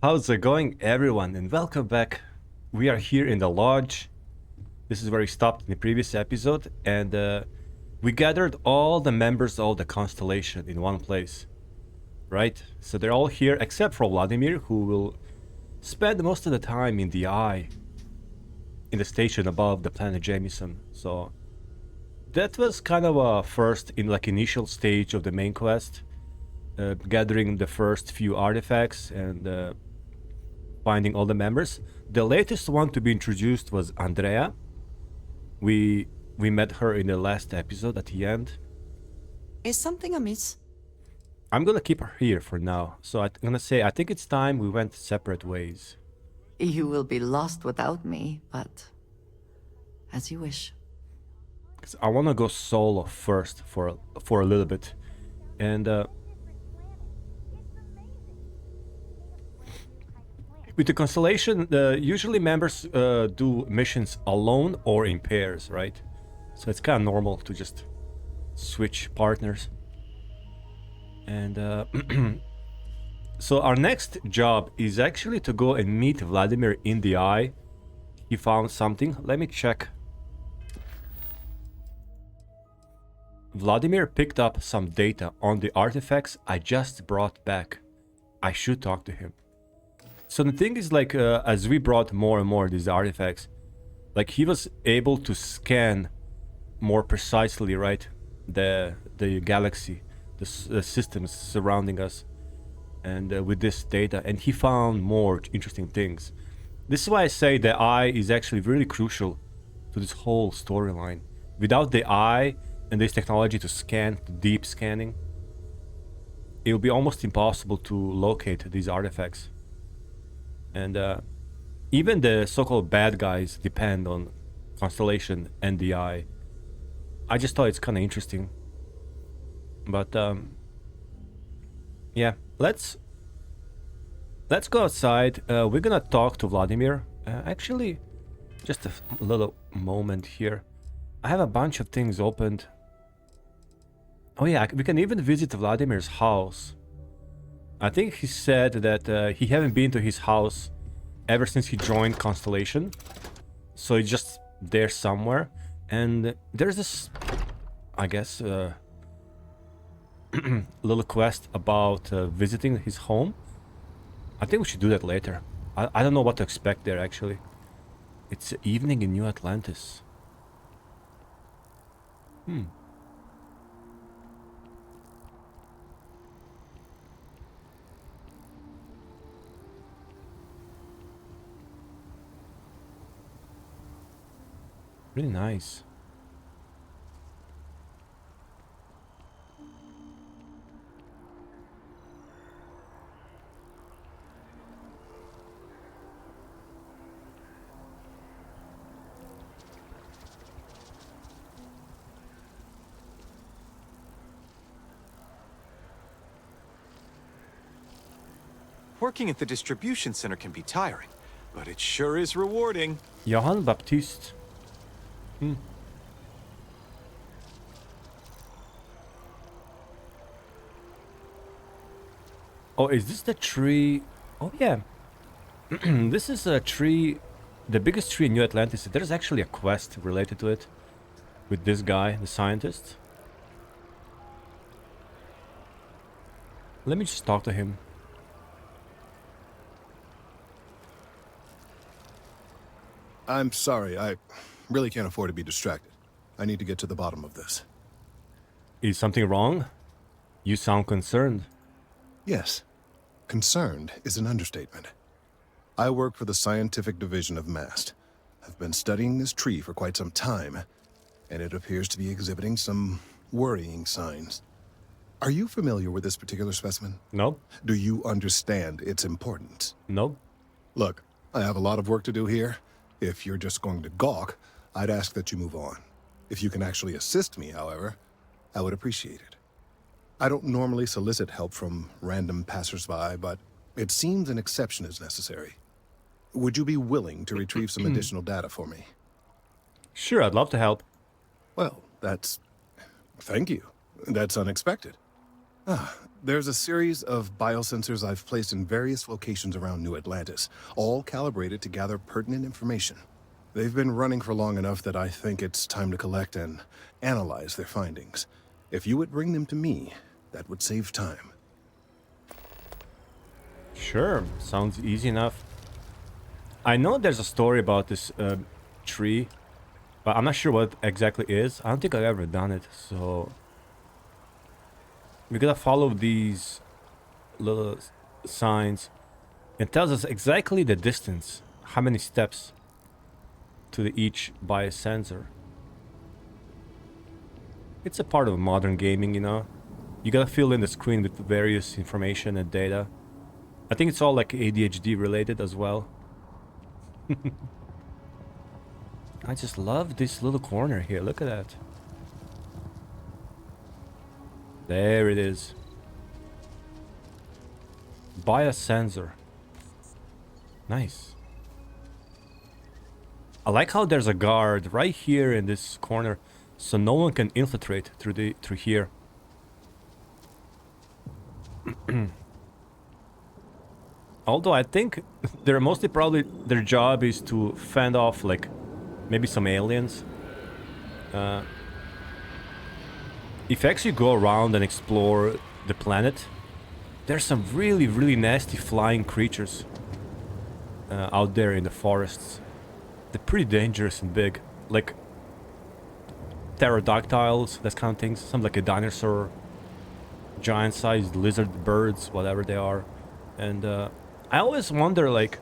How's it going, everyone, and welcome back. We are here in the lodge. This is where we stopped in the previous episode, and we gathered all the members of the constellation in one place, right? So they're all here except for Vladimir, who will spend most of the time in the eye, in the station above the planet Jamison. So that was kind of a first, initial stage of the main quest, gathering the first few artifacts and finding all the members. The latest one to be introduced was Andrea. We met her in the last episode at the end. Is something amiss? I'm gonna keep her here for now. So I'm gonna say I think it's time we went separate ways. You will be lost without me, but as you wish. 'Cause I wanna go solo first for a little bit, and with the constellation, usually members do missions alone or in pairs, right? So it's kind of normal to just switch partners. And so our next job is actually to go and meet Vladimir in the eye. He found something. Let me check. Vladimir picked up some data on the artifacts I just brought back. I should talk to him. So the thing is, like, as we brought more and more of these artifacts, like, he was able to scan more precisely, right, the galaxy, the systems surrounding us, and with this data, and he found more interesting things. This is why I say the eye is actually really crucial to this whole storyline. Without the eye and this technology to scan, the deep scanning, it will be almost impossible to locate these artifacts. And even the so-called bad guys depend on Constellation and the Eye. I just thought it's kind of interesting. But yeah, let's go outside. We're gonna talk to Vladimir. Actually, just a little moment here. I have a bunch of things opened. Oh yeah, we can even visit Vladimir's house. I think he said that he haven't been to his house ever since he joined Constellation. So he's just there somewhere. And there's this, I guess, little quest about visiting his home. I think we should do that later. I don't know what to expect there, actually. It's evening in New Atlantis. Really nice. Working at the distribution center can be tiring, but it sure is rewarding. Johann Baptiste. Oh, is this the tree? Oh, yeah. This is a tree, the biggest tree in New Atlantis. There's actually a quest related to it with this guy, the scientist. Let me just talk to him. I'm sorry, I really can't afford to be distracted. I need to get to the bottom of this. Is something wrong? You sound concerned. Yes, concerned is an understatement. I work for the scientific division of MAST. I've been studying this tree for quite some time, and it appears to be exhibiting some worrying signs. Are you familiar with this particular specimen? No? Do you understand its importance? No? Look, I have a lot of work to do here. If you're just going to gawk, I'd ask that you move on. If you can actually assist me, however, I would appreciate it. I don't normally solicit help from random passersby, but it seems an exception is necessary. Would you be willing to retrieve some additional data for me? Sure, I'd love to help. Well, thank you. That's unexpected. There's a series of biosensors I've placed in various locations around New Atlantis, all calibrated to gather pertinent information. They've been running for long enough that I think it's time to collect and analyze their findings. If you would bring them to me, that would save time. Sure, sounds easy enough. I know there's a story about this tree, but I'm not sure what it exactly is. I don't think I've ever done it, so we gotta follow these little signs. It tells us exactly the distance, how many steps to each biosensor. It's a part of modern gaming, you know. You gotta fill in the screen with various information and data. I think it's all like ADHD related as well. I just love this little corner here. Look at that. There it is. Biosensor. Nice. I like how there's a guard right here in this corner, so no one can infiltrate through here. Although I think they're mostly probably their job is to fend off like maybe some aliens. If you actually go around and explore the planet, there's some really nasty flying creatures out there in the forests. They're pretty dangerous and big, like pterodactyls, that kind of things. Some like a dinosaur, giant-sized lizard birds, whatever they are. And I always wonder, like,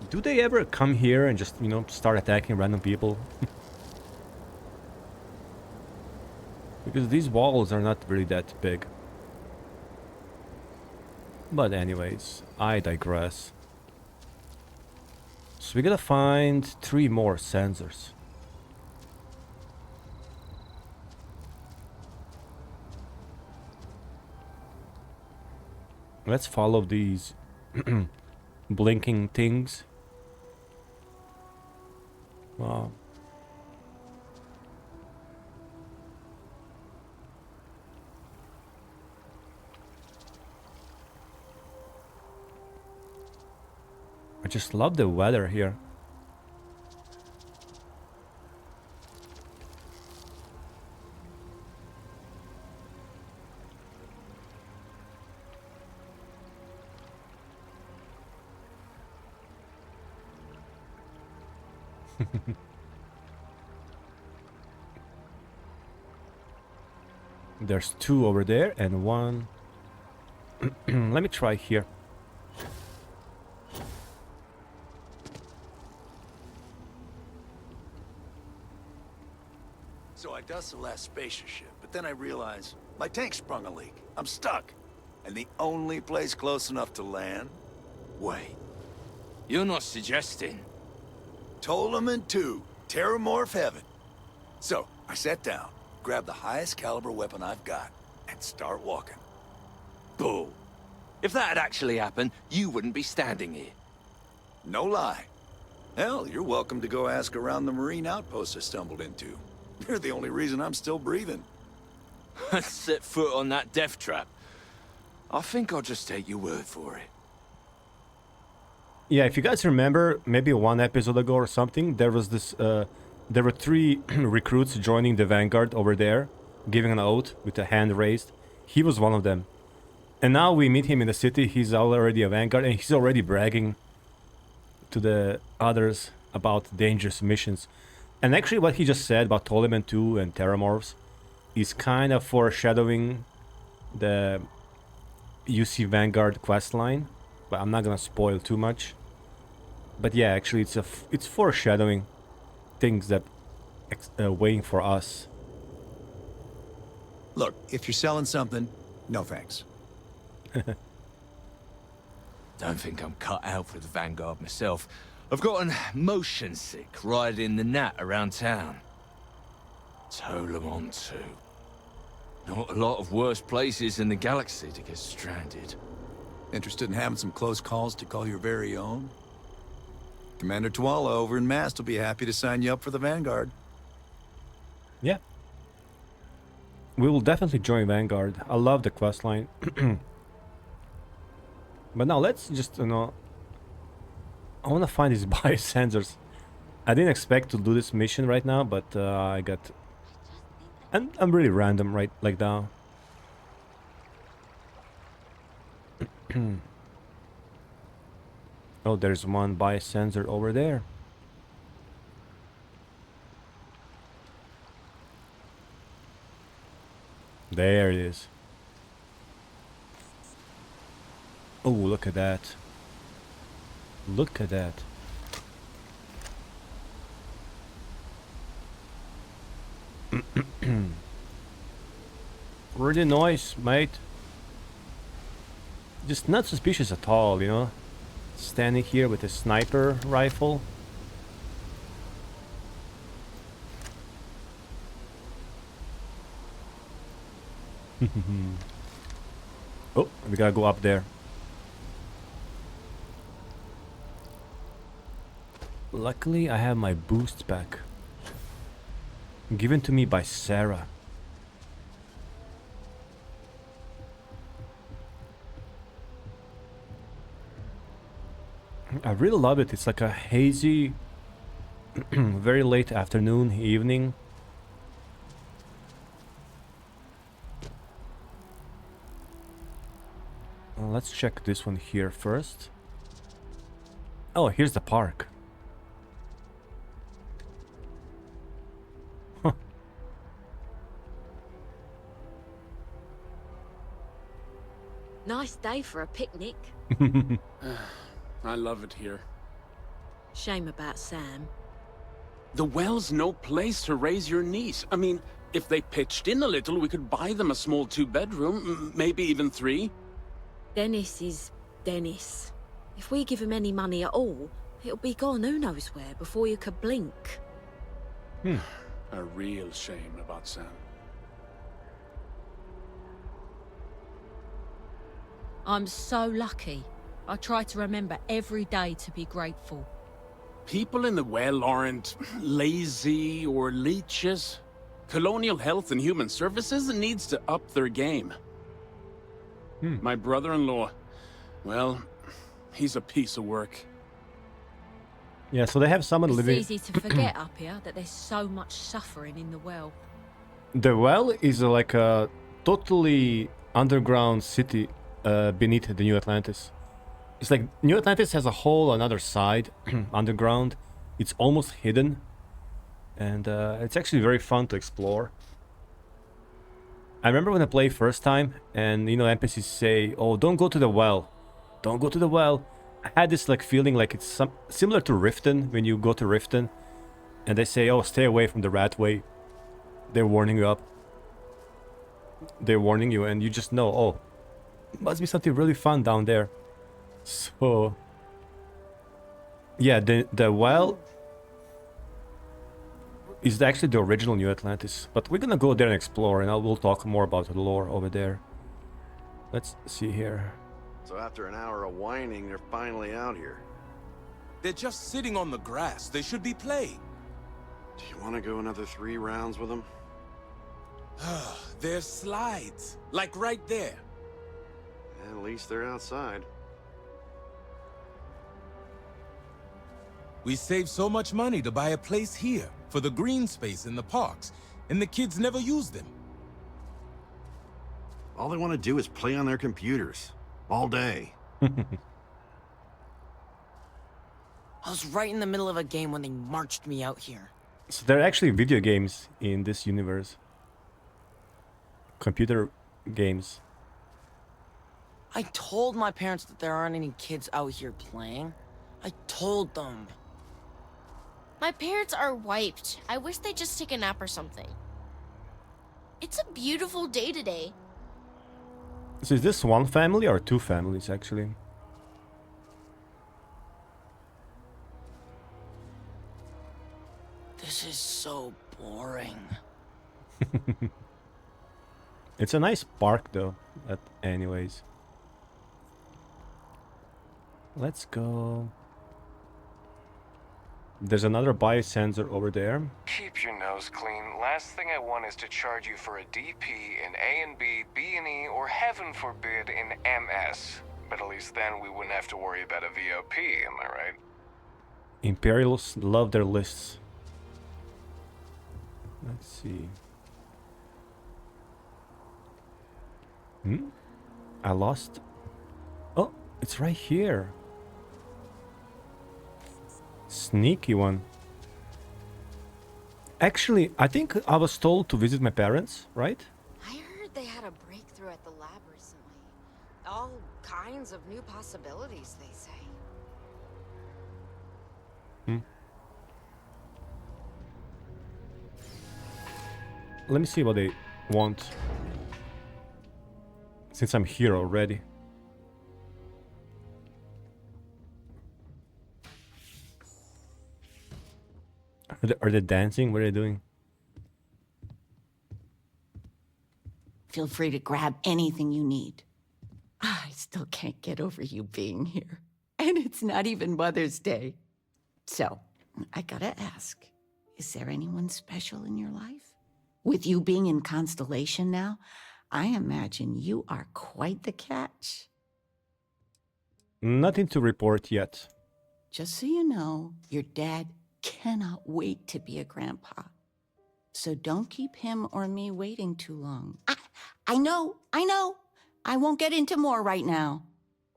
do they ever come here and just, you know, start attacking random people? Because these walls are not really that big. But anyways, I digress. So we gotta find 3 more sensors. Let's follow these blinking things. Wow. I just love the weather here. There's 2 over there and 1. Let me try here. So I dust the last spacer ship, but then I realize my tank sprung a leak. I'm stuck. And the only place close enough to land? Wait. You're not suggesting? Ptolemy 2, Terramorph Heaven. So, I sat down, grabbed the highest caliber weapon I've got, and start walking. Bull. If that had actually happened, you wouldn't be standing here. No lie. Hell, you're welcome to go ask around the Marine outpost I stumbled into. They're the only reason I'm still breathing. Set foot on that death trap. I think I'll just take your word for it. Yeah, if you guys remember, maybe 1 episode ago or something, there was this, there were 3 recruits joining the Vanguard over there, giving an oath with a hand raised. He was one of them. And now we meet him in the city. He's already a Vanguard, and he's already bragging to the others about dangerous missions. And actually what he just said about Ptolemy 2 and Terramorphs is kind of foreshadowing the UC Vanguard questline. But I'm not gonna spoil too much. But yeah, actually it's foreshadowing things that waiting for us. Look, if you're selling something, no thanks. Don't think I'm cut out for the Vanguard myself. I've gotten motion sick riding the gnat around town. Ptolemy 2. Not a lot of worse places in the galaxy to get stranded. Interested in having some close calls to call your very own? Commander Tuala over in Mast will be happy to sign you up for the Vanguard. Yeah. We will definitely join Vanguard. I love the questline. But now let's just, you know, I want to find these biosensors. I didn't expect to do this mission right now, but I got... And I'm really random right like now. Oh, there's one biosensor over there. There it is. Oh, look at that. Look at that. Really nice, mate. Just not suspicious at all, you know? Standing here with a sniper rifle. Oh, we gotta go up there. Luckily, I have my boost back. Given to me by Sarah. I really love it. It's like a hazy, very late afternoon, evening. Let's check this one here first. Oh, here's the park. Nice day for a picnic. I love it here. Shame about Sam. The well's no place to raise your niece. I mean, if they pitched in a little, we could buy them a small 2-bedroom, maybe even 3. Dennis is Dennis. If we give him any money at all, it'll be gone who knows where before you could blink. A real shame about Sam. I'm so lucky. I try to remember every day to be grateful. People in the well aren't lazy or leeches. Colonial Health and Human Services needs to up their game. My brother-in-law, well, he's a piece of work. Yeah, so they have someone It's living... easy to forget up here that there's so much suffering in the well. The well is like a totally underground city beneath the New Atlantis. It's like New Atlantis has a whole another side underground. It's almost hidden, and it's actually very fun to explore. I remember when I played first time, and you know, NPCs say, "Oh, don't go to the well, don't go to the well." I had this like feeling like it's similar to Riften when you go to Riften, and they say, "Oh, stay away from the rat way." They're warning you up. They're warning you, and you just know, oh, it must be something really fun down there. So, yeah, the well is actually the original New Atlantis, but we're gonna go there and explore, and we'll talk more about the lore over there. Let's see here. So after an hour of whining, they're finally out here. They're just sitting on the grass. They should be playing. Do you want to go another 3 rounds with them? There's slides, like right there. At least they're outside. We save so much money to buy a place here for the green space in the parks, and the kids never use them. All they want to do is play on their computers. All day. I was right in the middle of a game when they marched me out here. So there are actually video games in this universe. Computer games. I told my parents that there aren't any kids out here playing. I told them. My parents are wiped. I wish they'd just take a nap or something. It's a beautiful day today. So is this one family or 2 families actually? This is so boring. It's a nice park though, anyways. Let's go. There's another biosensor over there. Keep your nose clean. Last thing I want is to charge you for a DP in A and B, B and E, or heaven forbid in MS. But at least then we wouldn't have to worry about a VOP, am I right? Imperials love their lists. Let's see. I lost. Oh, it's right here. Sneaky one. Actually, I think I was told to visit my parents, right? I heard they had a breakthrough at the lab recently. All kinds of new possibilities, they say. Let me see what they want. Since I'm here already. Are they dancing? What are they doing? Feel free to grab anything you need. I still can't get over you being here. And it's not even Mother's Day. So, I gotta ask, is there anyone special in your life? With you being in Constellation now, I imagine you are quite the catch. Nothing to report yet. Just so you know, your dad cannot wait to be a grandpa. So don't keep him or me waiting too long. I know. I won't get into more right now.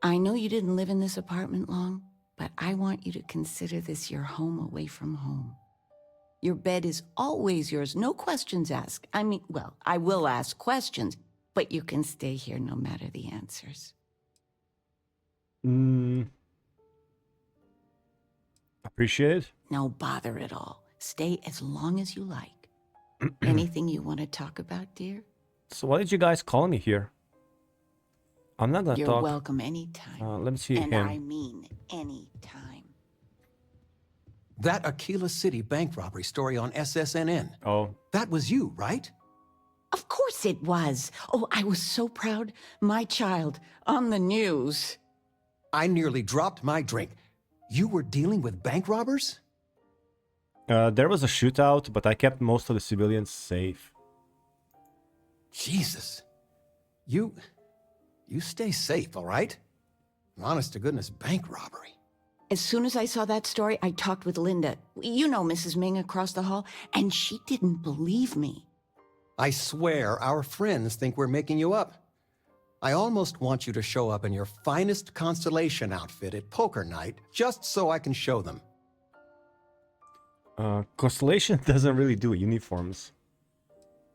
I know you didn't live in this apartment long, but I want you to consider this your home away from home. Your bed is always yours, no questions asked. I mean, well, I will ask questions, but you can stay here no matter the answers. Appreciate it. No bother at all. Stay as long as you like. Anything you want to talk about, dear? So why did you guys call me here? I'm not gonna You're talk. welcome anytime. Let me see and him. I mean anytime. That Aquila City bank robbery story on SSNN. Oh. That was you, right? Of course it was. Oh, I was so proud. My child on the news. I nearly dropped my drink. You were dealing with bank robbers? There was a shootout, but I kept most of the civilians safe. Jesus. You stay safe, all right? Honest to goodness, bank robbery. As soon as I saw that story, I talked with Linda. You know Mrs. Ming across the hall, and she didn't believe me. I swear our friends think we're making you up. I almost want you to show up in your finest Constellation outfit at poker night, just so I can show them. Constellation doesn't really do uniforms.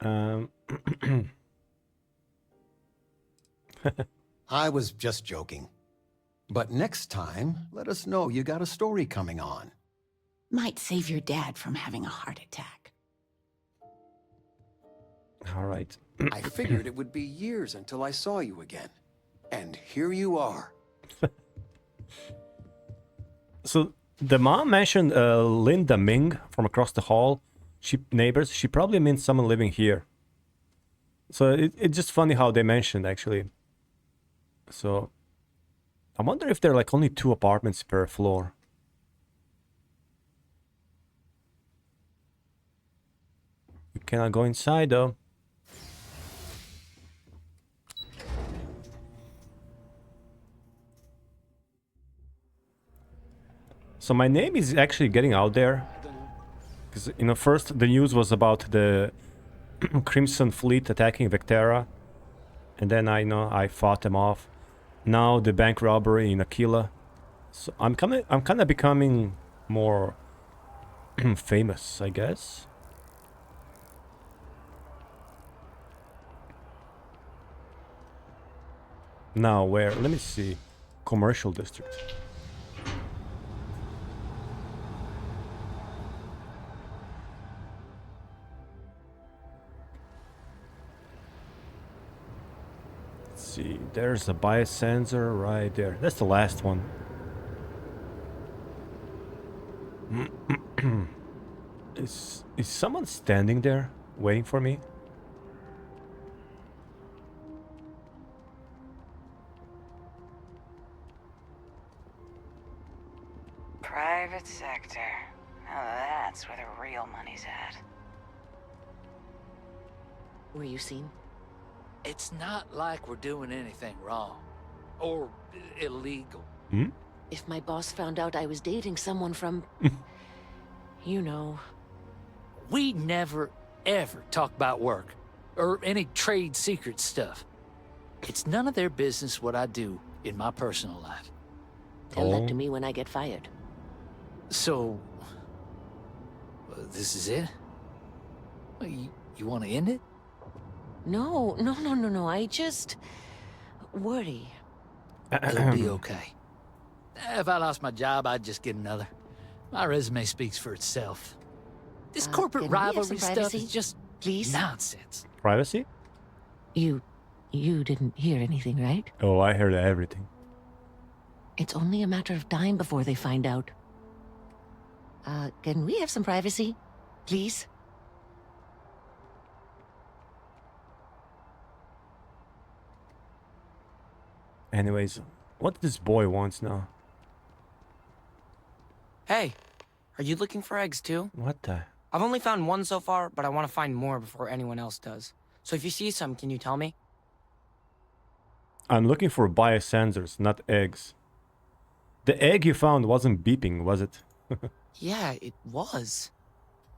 I was just joking. But next time, let us know you got a story coming on. Might save your dad from having a heart attack. All right. I figured it would be years until I saw you again. And here you are. So the mom mentioned Linda Ming from across the hall. Neighbors. She probably means someone living here. So it's just funny how they mentioned, actually. So I wonder if there are like only 2 apartments per floor. You cannot go inside though. So my name is actually getting out there. Because, you know, first the news was about the Crimson Fleet attacking Vectera. And then I fought them off. Now the bank robbery in Aquila. So I'm kind of becoming more famous, I guess. Now where? Let me see. Commercial district. See, there's a biosensor right there. That's the last one. Is someone standing there waiting for me? Private sector. That's where the real money's at. Were you seen? It's not like we're doing anything wrong. Or illegal. Hmm? If my boss found out I was dating someone from... you know... We never, ever talk about work. Or any trade secret stuff. It's none of their business what I do in my personal life. Tell that to me when I get fired. So... this is it? You want to end it? No. I just... worry. It'll be okay. If I lost my job, I'd just get another. My resume speaks for itself. This corporate can we have rivalry some stuff privacy? is just Please? nonsense. Privacy? You didn't hear anything, right? Oh, I heard everything. It's only a matter of time before they find out. Can we have some privacy? Please? Anyways, what this boy wants now? Hey, are you looking for eggs too? What the? I've only found one so far, but I want to find more before anyone else does. So if you see some, can you tell me? I'm looking for biosensors, not eggs. The egg you found wasn't beeping, was it? Yeah, it was.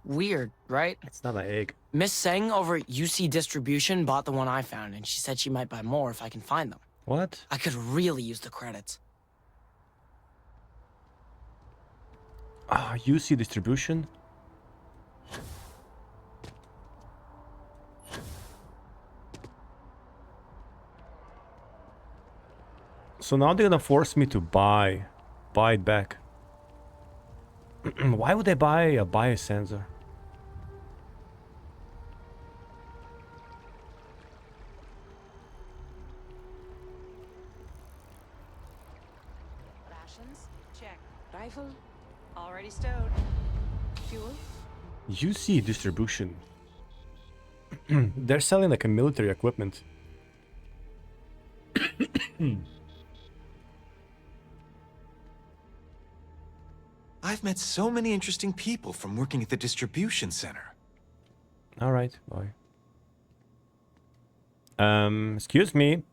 Weird, right? It's not an egg. Miss Seng over at UC Distribution bought the one I found, and she said she might buy more if I can find them. What? I could really use the credits. Ah, UC Distribution? So now they're gonna force me to buy it back. Why would I buy a biosensor? Rations? Check. Rifle? Already stowed. Fuel? UC Distribution. They're selling like a military equipment. I've met so many interesting people from working at the distribution center. All right, boy. Excuse me.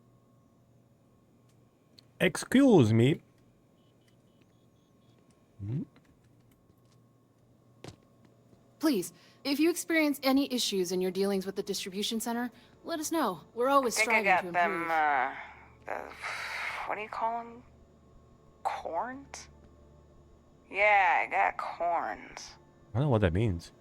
Excuse me. Please, if you experience any issues in your dealings with the distribution center, let us know. We're always striving to improve. Them, what do you call them? Corns? Yeah, I got corns. I don't know what that means.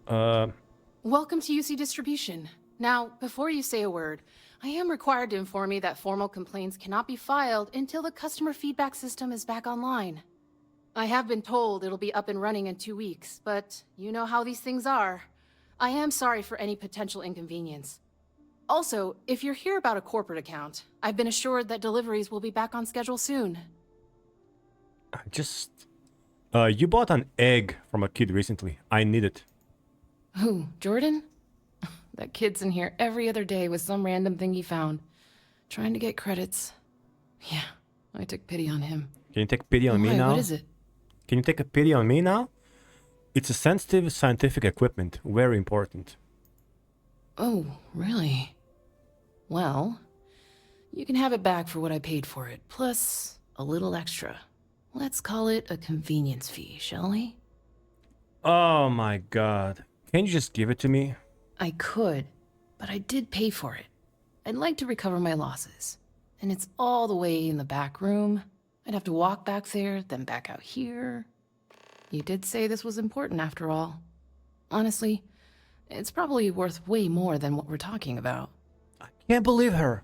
Welcome to UC Distribution. Now, before you say a word, I am required to inform you that formal complaints cannot be filed until the customer feedback system is back online. I have been told it'll be up and running in 2 weeks, but you know how these things are. I am sorry for any potential inconvenience. Also, if you're here about a corporate account, I've been assured that deliveries will be back on schedule soon. You bought an egg from a kid recently. I need it. Who, Jordan? That kid's in here every other day with some random thing he found. Trying to get credits. Yeah, I took pity on him. Can you take pity on me now? What is it? Can you take a pity on me now? It's a sensitive scientific equipment. Very important. Oh, really? Well, you can have it back for what I paid for it, plus a little extra. Let's call it a convenience fee, shall we? Oh my god. Can you just give it to me? I could, but I did pay for it. I'd like to recover my losses. And it's all the way in the back room. I'd have to walk back there, then back out here. You did say this was important after all. Honestly, it's probably worth way more than what we're talking about. I can't believe her.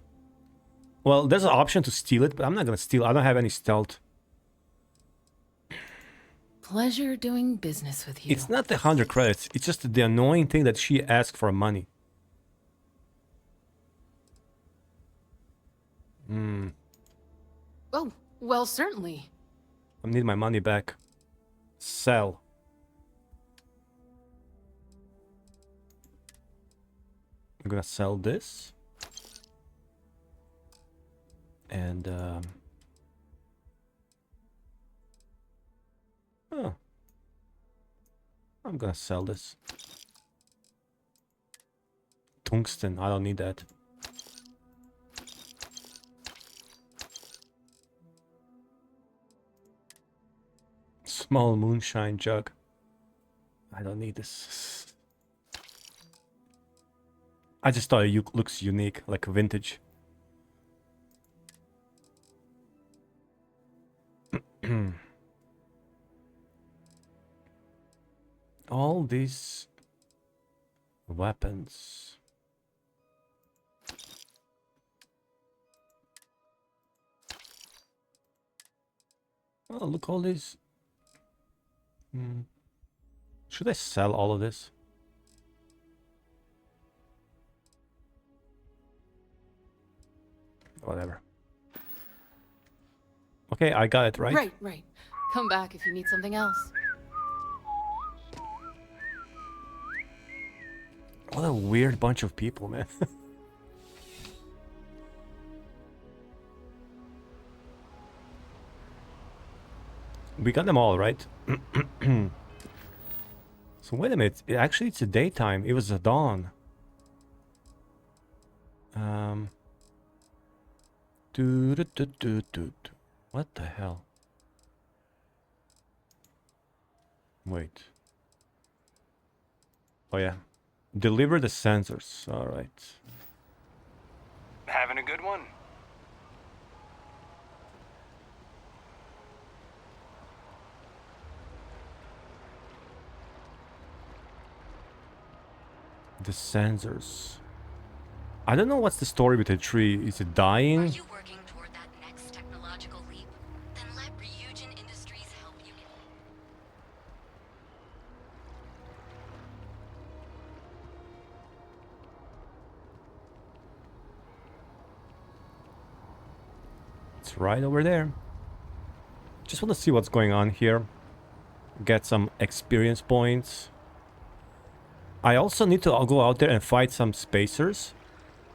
Well, there's an option to steal it, but I'm not gonna steal. I don't have any stealth. Pleasure doing business with you. It's not the 100 credits. It's just the annoying thing that she asked for money. Oh, well, certainly. I need my money back. Sell. I'm gonna sell this. And, oh. I'm gonna sell this. Tungsten, I don't need that. Small moonshine jug. I don't need this. I just thought it looks unique, like vintage. All these weapons. Oh, look, all these. Should I sell all of this? Whatever. Okay, I got it, right? Right. Come back if you need something else. What a weird bunch of people, man. We got them all, right? So wait a minute. Actually, it's a daytime. It was a dawn. What the hell? Wait. Oh yeah. Deliver the sensors. All right. Having a good one? The sensors. I don't know what's the story with the tree. Is it dying? Are you working toward that next technological leap? Then let Ryujin Industries help you. It's right over there. Just want to see what's going on here. Get some experience points. I also need to go out there and fight some spacers,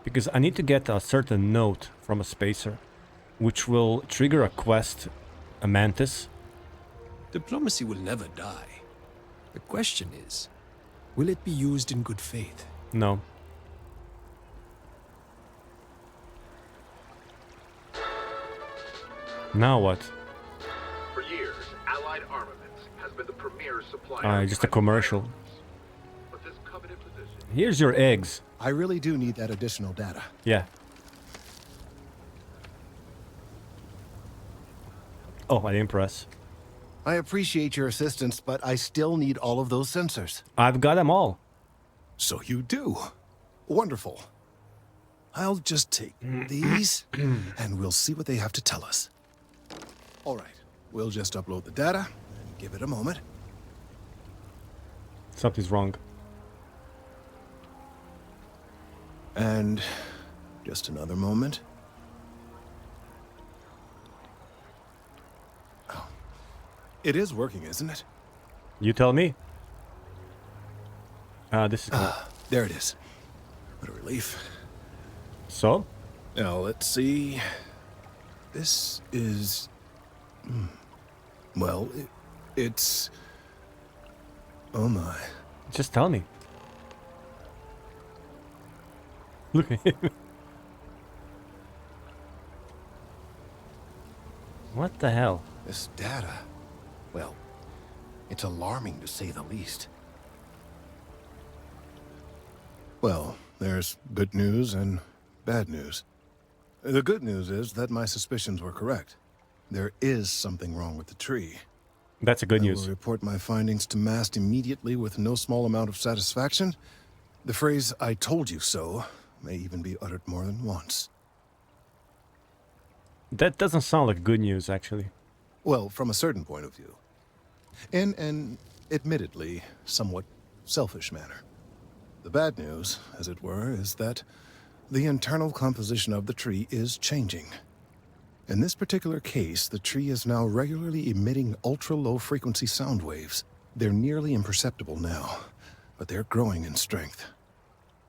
because I need to get a certain note from a spacer, which will trigger a quest, a mantis. Diplomacy will never die. The question is, will it be used in good faith? No. Now what? For years, Allied Armaments has been the premier supplier. Just a commercial. Here's your eggs. I really do need that additional data. Yeah. Oh, I didn't press. I appreciate your assistance, but I still need all of those sensors. I've got them all. So you do. Wonderful. I'll just take these, and we'll see what they have to tell us. All right. We'll just upload the data and give it a moment. Something's wrong. And just another moment. Oh. It is working, isn't it? You tell me. This is cool. There it is. What a relief. So? Now, let's see. This is... Well, it's... Oh my. Just tell me. Look at him. What the hell? This data... Well, it's alarming to say the least. Well, there's good news and bad news. The good news is that my suspicions were correct. There is something wrong with the tree. That's a good I news. will report my findings to Mast immediately with no small amount of satisfaction. The phrase, "I told you so," may even be uttered more than once. That doesn't sound like good news, actually. Well, from a certain point of view. In an, admittedly, somewhat selfish manner. The bad news, as it were, is that the internal composition of the tree is changing. In this particular case, the tree is now regularly emitting ultra-low frequency sound waves. They're nearly imperceptible now, but they're growing in strength.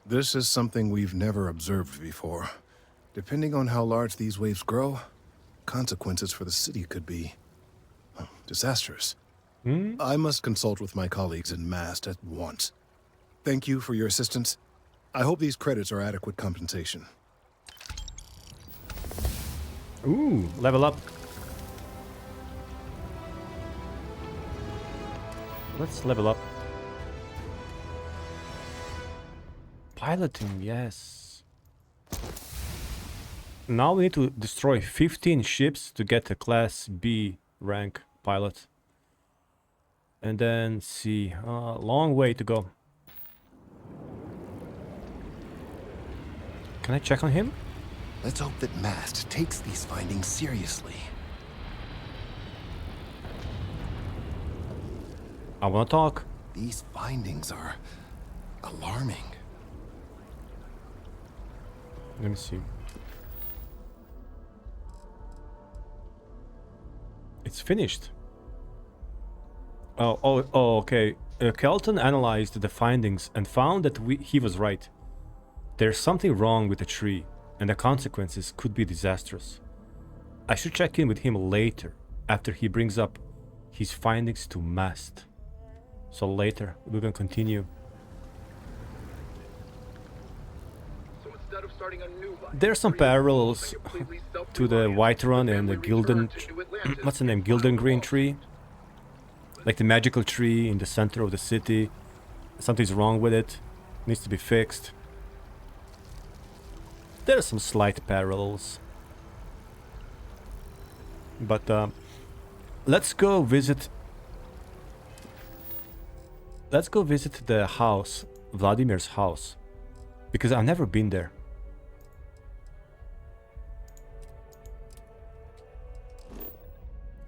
This is something we've never observed before. Depending on how large these waves grow, consequences for the city could be disastrous. I must consult with my colleagues in MAST at once. Thank you for your assistance. I hope these credits are adequate compensation. Ooh, level up. Let's level up. Piloting, yes. Now we need to destroy 15 ships to get a Class B rank pilot. And then see, long way to go. Can I check on him? Let's hope that MAST takes these findings seriously. I want to talk. These findings are alarming. Let me see. It's finished. Oh, okay. Kelton analyzed the findings and found that he was right. There's something wrong with the tree, and the consequences could be disastrous. I should check in with him later, after he brings up his findings to MAST. So later, we're gonna continue. There's some parallels to the Whiterun and the Gilden... What's the name? Gilden Green tree? Like the magical tree in the center of the city. Something's wrong with it. Needs to be fixed. There are some slight parallels. But let's go visit... Let's go visit the house. Vladimir's house. Because I've never been there.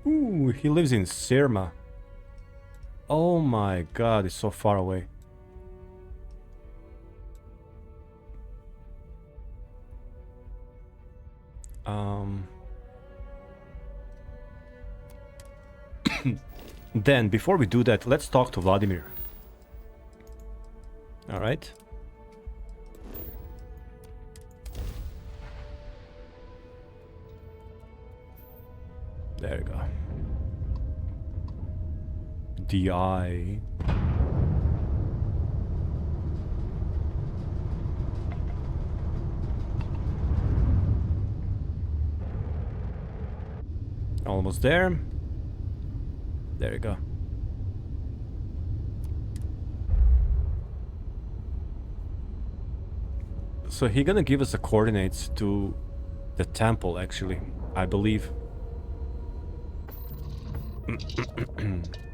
Ooh, he lives in Sirma. Oh my god, it's so far away. Then, before we do that, let's talk to Vladimir. Alright. There you go. DI. Almost there. There you go. So he's gonna give us the coordinates to the temple, actually, I believe.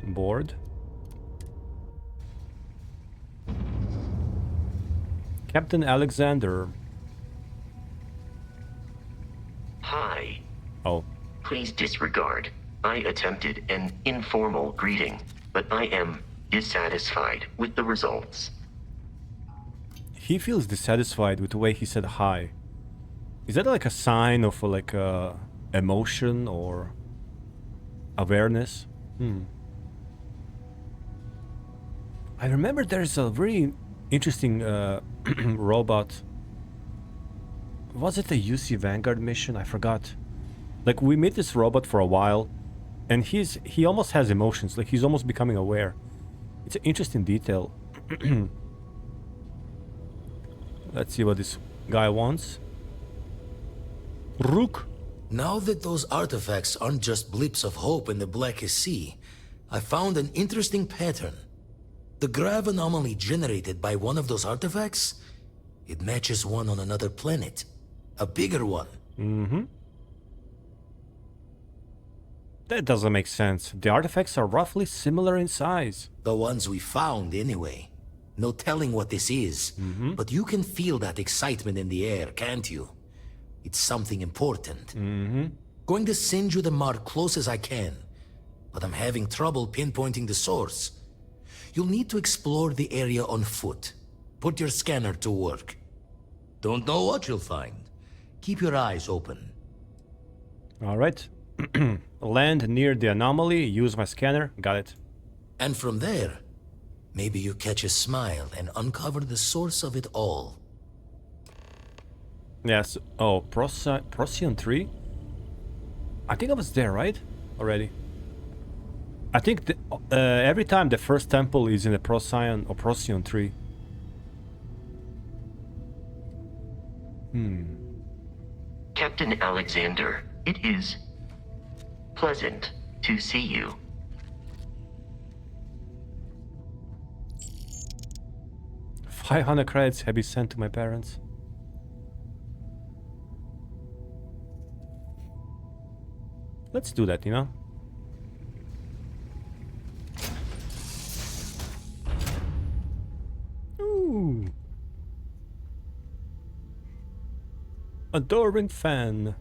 Board. Captain Alexander. Hi. Oh. Please disregard. I attempted an informal greeting, but I am dissatisfied with the results. He feels dissatisfied with the way he said hi. Is that like a sign of like emotion or awareness? I remember there's a very interesting robot. Was it a UC Vanguard mission? I forgot. Like, we meet this robot for a while, and he almost has emotions. Like, he's almost becoming aware. It's an interesting detail. Let's see what this guy wants. Rook. Now that those artifacts aren't just blips of hope in the blackest sea, I found an interesting pattern. The grav anomaly generated by one of those artifacts, it matches one on another planet. A bigger one. Mm-hmm. That doesn't make sense. The artifacts are roughly similar in size. The ones we found, anyway. No telling what this is, but you can feel that excitement in the air, can't you? It's something important. Going to send you the mark close as I can, but I'm having trouble pinpointing the source. You'll need to explore the area on foot. Put your scanner to work. Don't know what you'll find. Keep your eyes open. All right. Land near the anomaly, use my scanner, got it. And from there, maybe you catch a smile and uncover the source of it all. Yes. Oh, Procyon 3? I think I was there, right? Already. I think every time the first temple is in a Procyon tree. Captain Alexander, it is pleasant to see you. $500 credits have been sent to my parents. Let's do that, you know? Ooh. Adoring fan.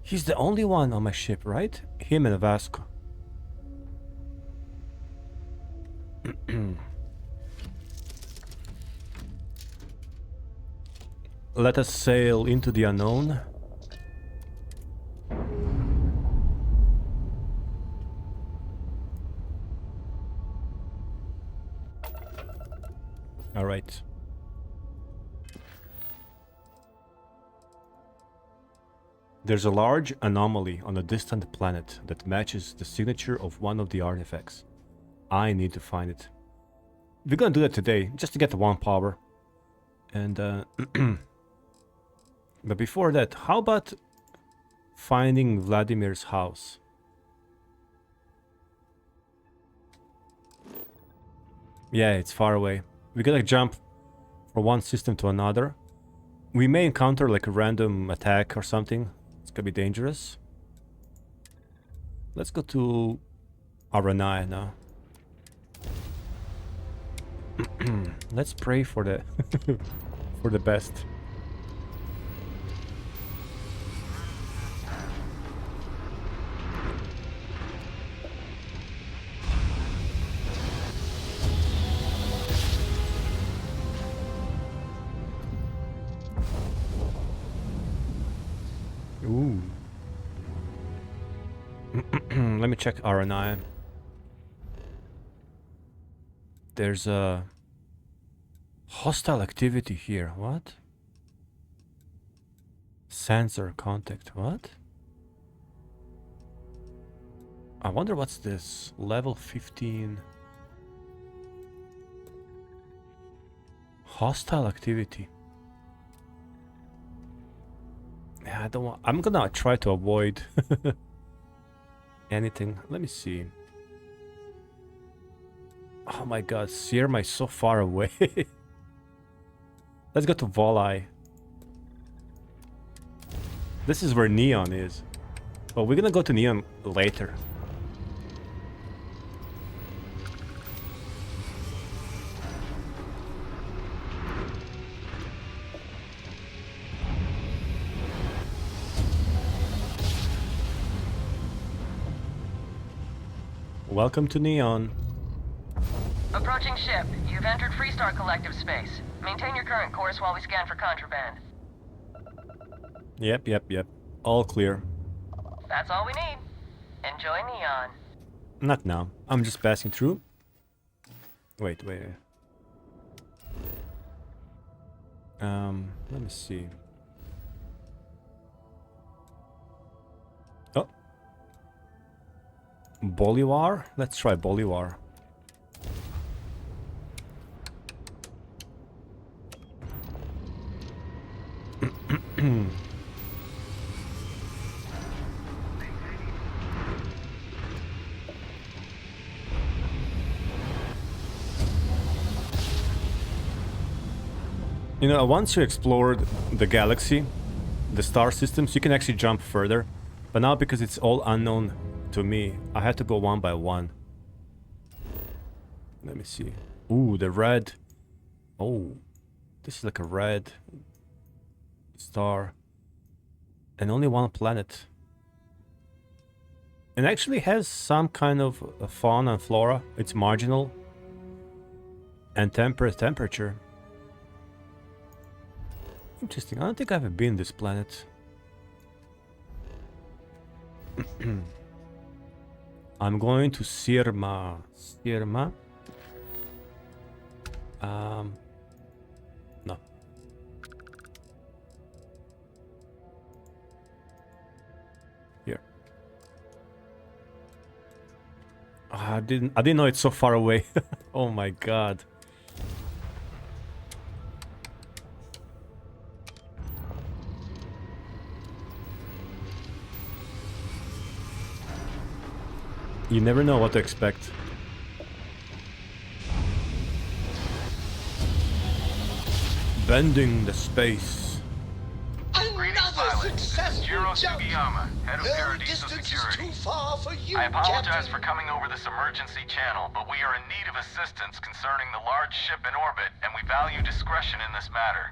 He's the only one on my ship, right? Him and Vasco. Let us sail into the unknown. All right. There's a large anomaly on a distant planet that matches the signature of one of the artifacts. I need to find it. We're gonna do that today, just to get the 1 power. And but before that, how about finding Vladimir's house? Yeah, it's far away. We gotta jump from one system to another. We may encounter like a random attack or something. It's gonna be dangerous. Let's go to Aranai now. Let's pray for the for the best. Ooh. Let me check Aranai. There's a hostile activity here. What? Sensor contact. What? I wonder what's this. Level 15. Hostile activity. Yeah, I don't want. I'm gonna try to avoid anything. Let me see. Oh my god, Sierra is so far away. Let's go to Volai. This is where Neon is. But we're gonna go to Neon later. Welcome to Neon. Approaching ship. You've entered Freestar Collective space. Maintain your current course while we scan for contraband. Yep. All clear. That's all we need. Enjoy Neon. Not now. I'm just passing through. Wait. Let me see. Oh. Bolivar? Let's try Bolivar. You know, once you explored the galaxy, the star systems, you can actually jump further. But now, because it's all unknown to me, I have to go one by one. Let me see. Ooh, the red. Oh, this is like a red star. And only one planet. It actually has some kind of fauna and flora. It's marginal. And temperature. Interesting. I don't think I've been this planet. I'm going to Sirma. No. Here. I didn't know it's so far away. Oh my god. You never know what to expect. Bending the space. Another successful jump. Head of No Paradiso distance Security. is too far for you, I apologize Captain. for coming over this emergency channel, but we are in need of assistance concerning the large ship in orbit, and we value discretion in this matter.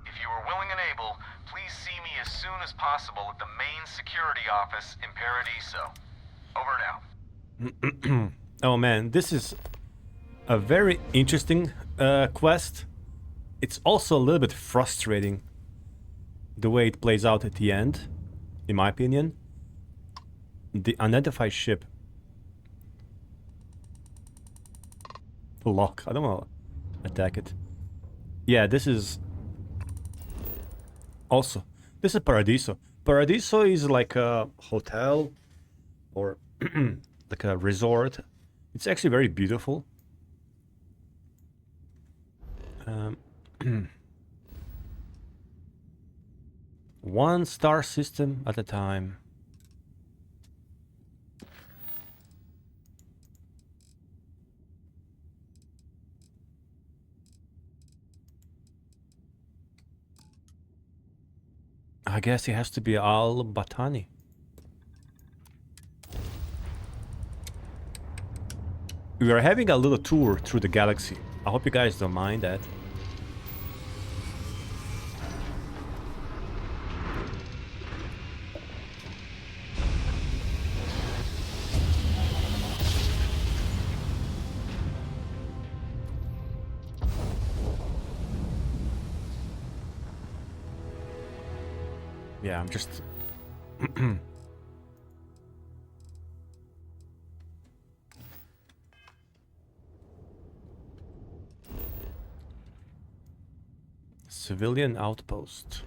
If you are willing and able, please see me as soon as possible at the main security office in Paradiso. Over now. Oh man, this is a very interesting quest. It's also a little bit frustrating the way it plays out at the end, in my opinion. The unidentified ship. Lock. I don't want to attack it. Yeah, this is... Also, this is Paradiso. Paradiso is like a hotel or like a resort. It's actually very beautiful. One star system at a time. I guess it has to be Al Batani. We are having a little tour through the galaxy. I hope you guys don't mind that. Yeah, I'm just... Civilian outpost.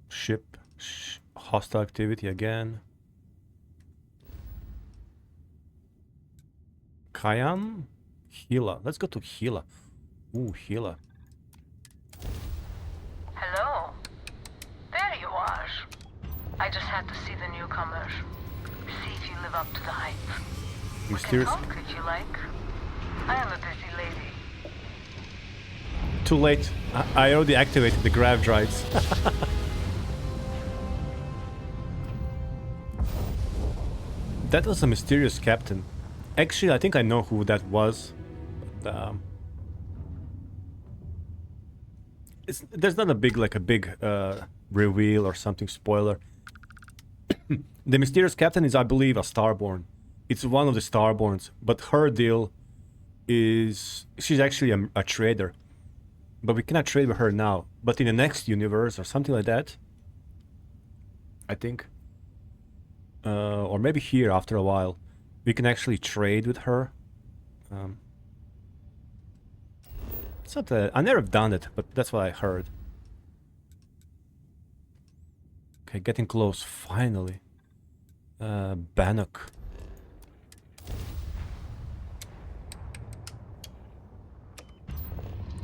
Ship. Hostile activity again. Kayam? Hila. Let's go to Hila. Ooh, Hila. Hello. There you are. I just had to see the newcomers. See if you live up to the hype. We can talk if you like. I am a busy lady. Too late. I already activated the grav drives. That was a mysterious captain. Actually, I think I know who that was. But, there's not a big, reveal or something, spoiler. The mysterious captain is, I believe, a Starborn. It's one of the Starborns, but her deal is she's actually a trader. But we cannot trade with her now. But in the next universe or something like that, I think, or maybe here after a while, we can actually trade with her. It's not I never have done it, but that's what I heard. Okay, getting close, finally. Bannock.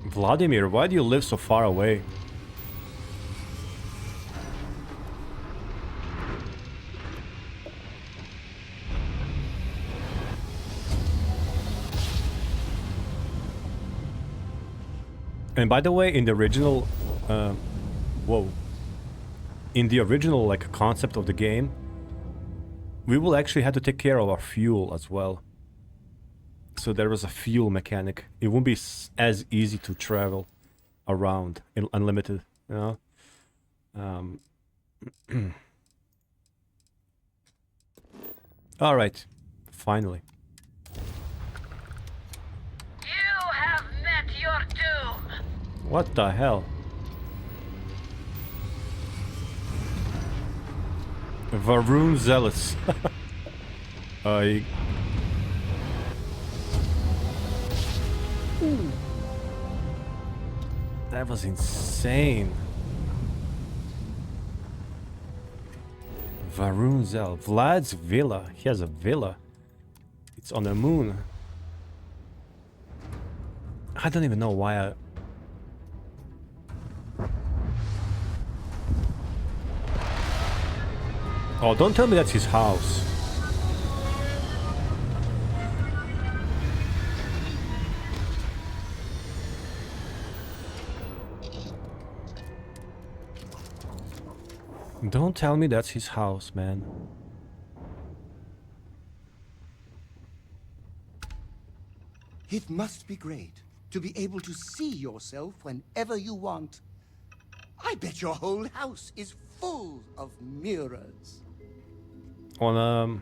Vladimir, why do you live so far away? And by the way, in the original, whoa, in the original concept of the game, we will actually have to take care of our fuel as well. So there was a fuel mechanic. It won't be as easy to travel around in unlimited, you know. All right, finally. You have met your doom. What the hell? Varun Zealous. That was insane. Varun Zel. Vlad's villa. He has a villa. It's on the moon. I don't even know why I... Oh, don't tell me that's his house. Don't tell me that's his house, man. It must be great to be able to see yourself whenever you want. I bet your whole house is full of mirrors. On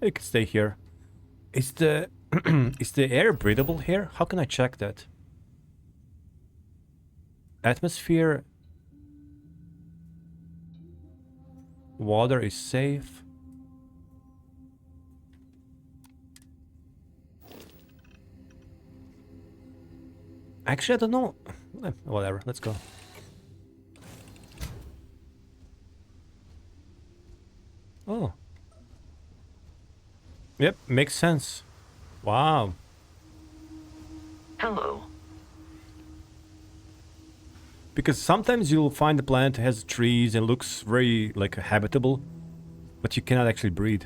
you can stay here. Is the is the air breathable here? How can I check that? Atmosphere. Water is safe. Actually, I don't know. Whatever, let's go. Oh. Yep, makes sense. Wow. Hello. Because sometimes you'll find the planet has trees and looks very like habitable, but you cannot actually breathe.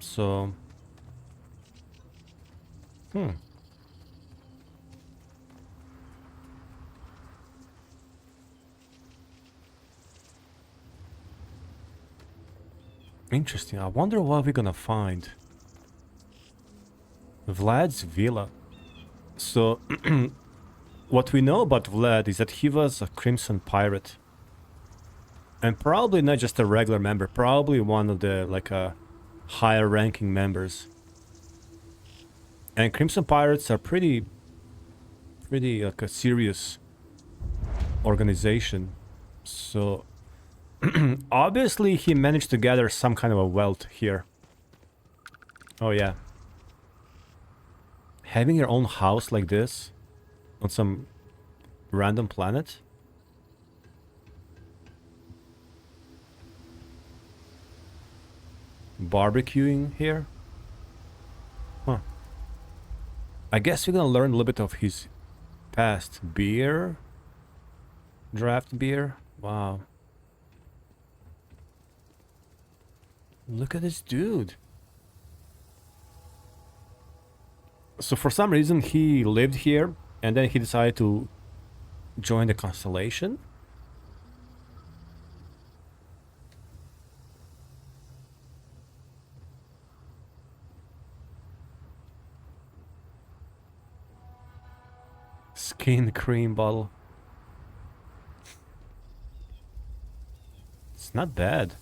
So, interesting. I wonder what we're gonna find. Vlad's villa. So, what we know about Vlad is that he was a Crimson Pirate. And probably not just a regular member, probably one of the, like, higher ranking members. And Crimson Pirates are pretty like a serious organization. So, obviously he managed to gather some kind of a wealth here. Oh yeah. Having your own house like this on some random planet? Barbecuing here? Huh. I guess we're gonna learn a little bit of his past. Beer? Draft beer? Wow. Look at this dude. So for some reason he lived here and then he decided to join the Constellation? Skin cream bottle. It's not bad.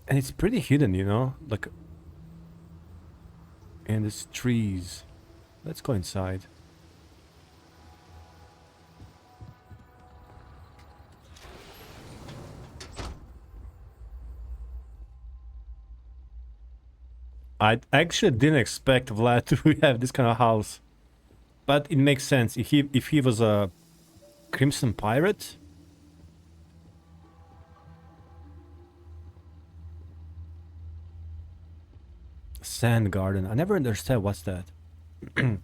And it's pretty hidden, you know? Like... And there's trees. Let's go inside. I actually didn't expect Vlad to have this kind of house. But it makes sense. If he was a Crimson Pirate... Sand garden. I never understand what's that. I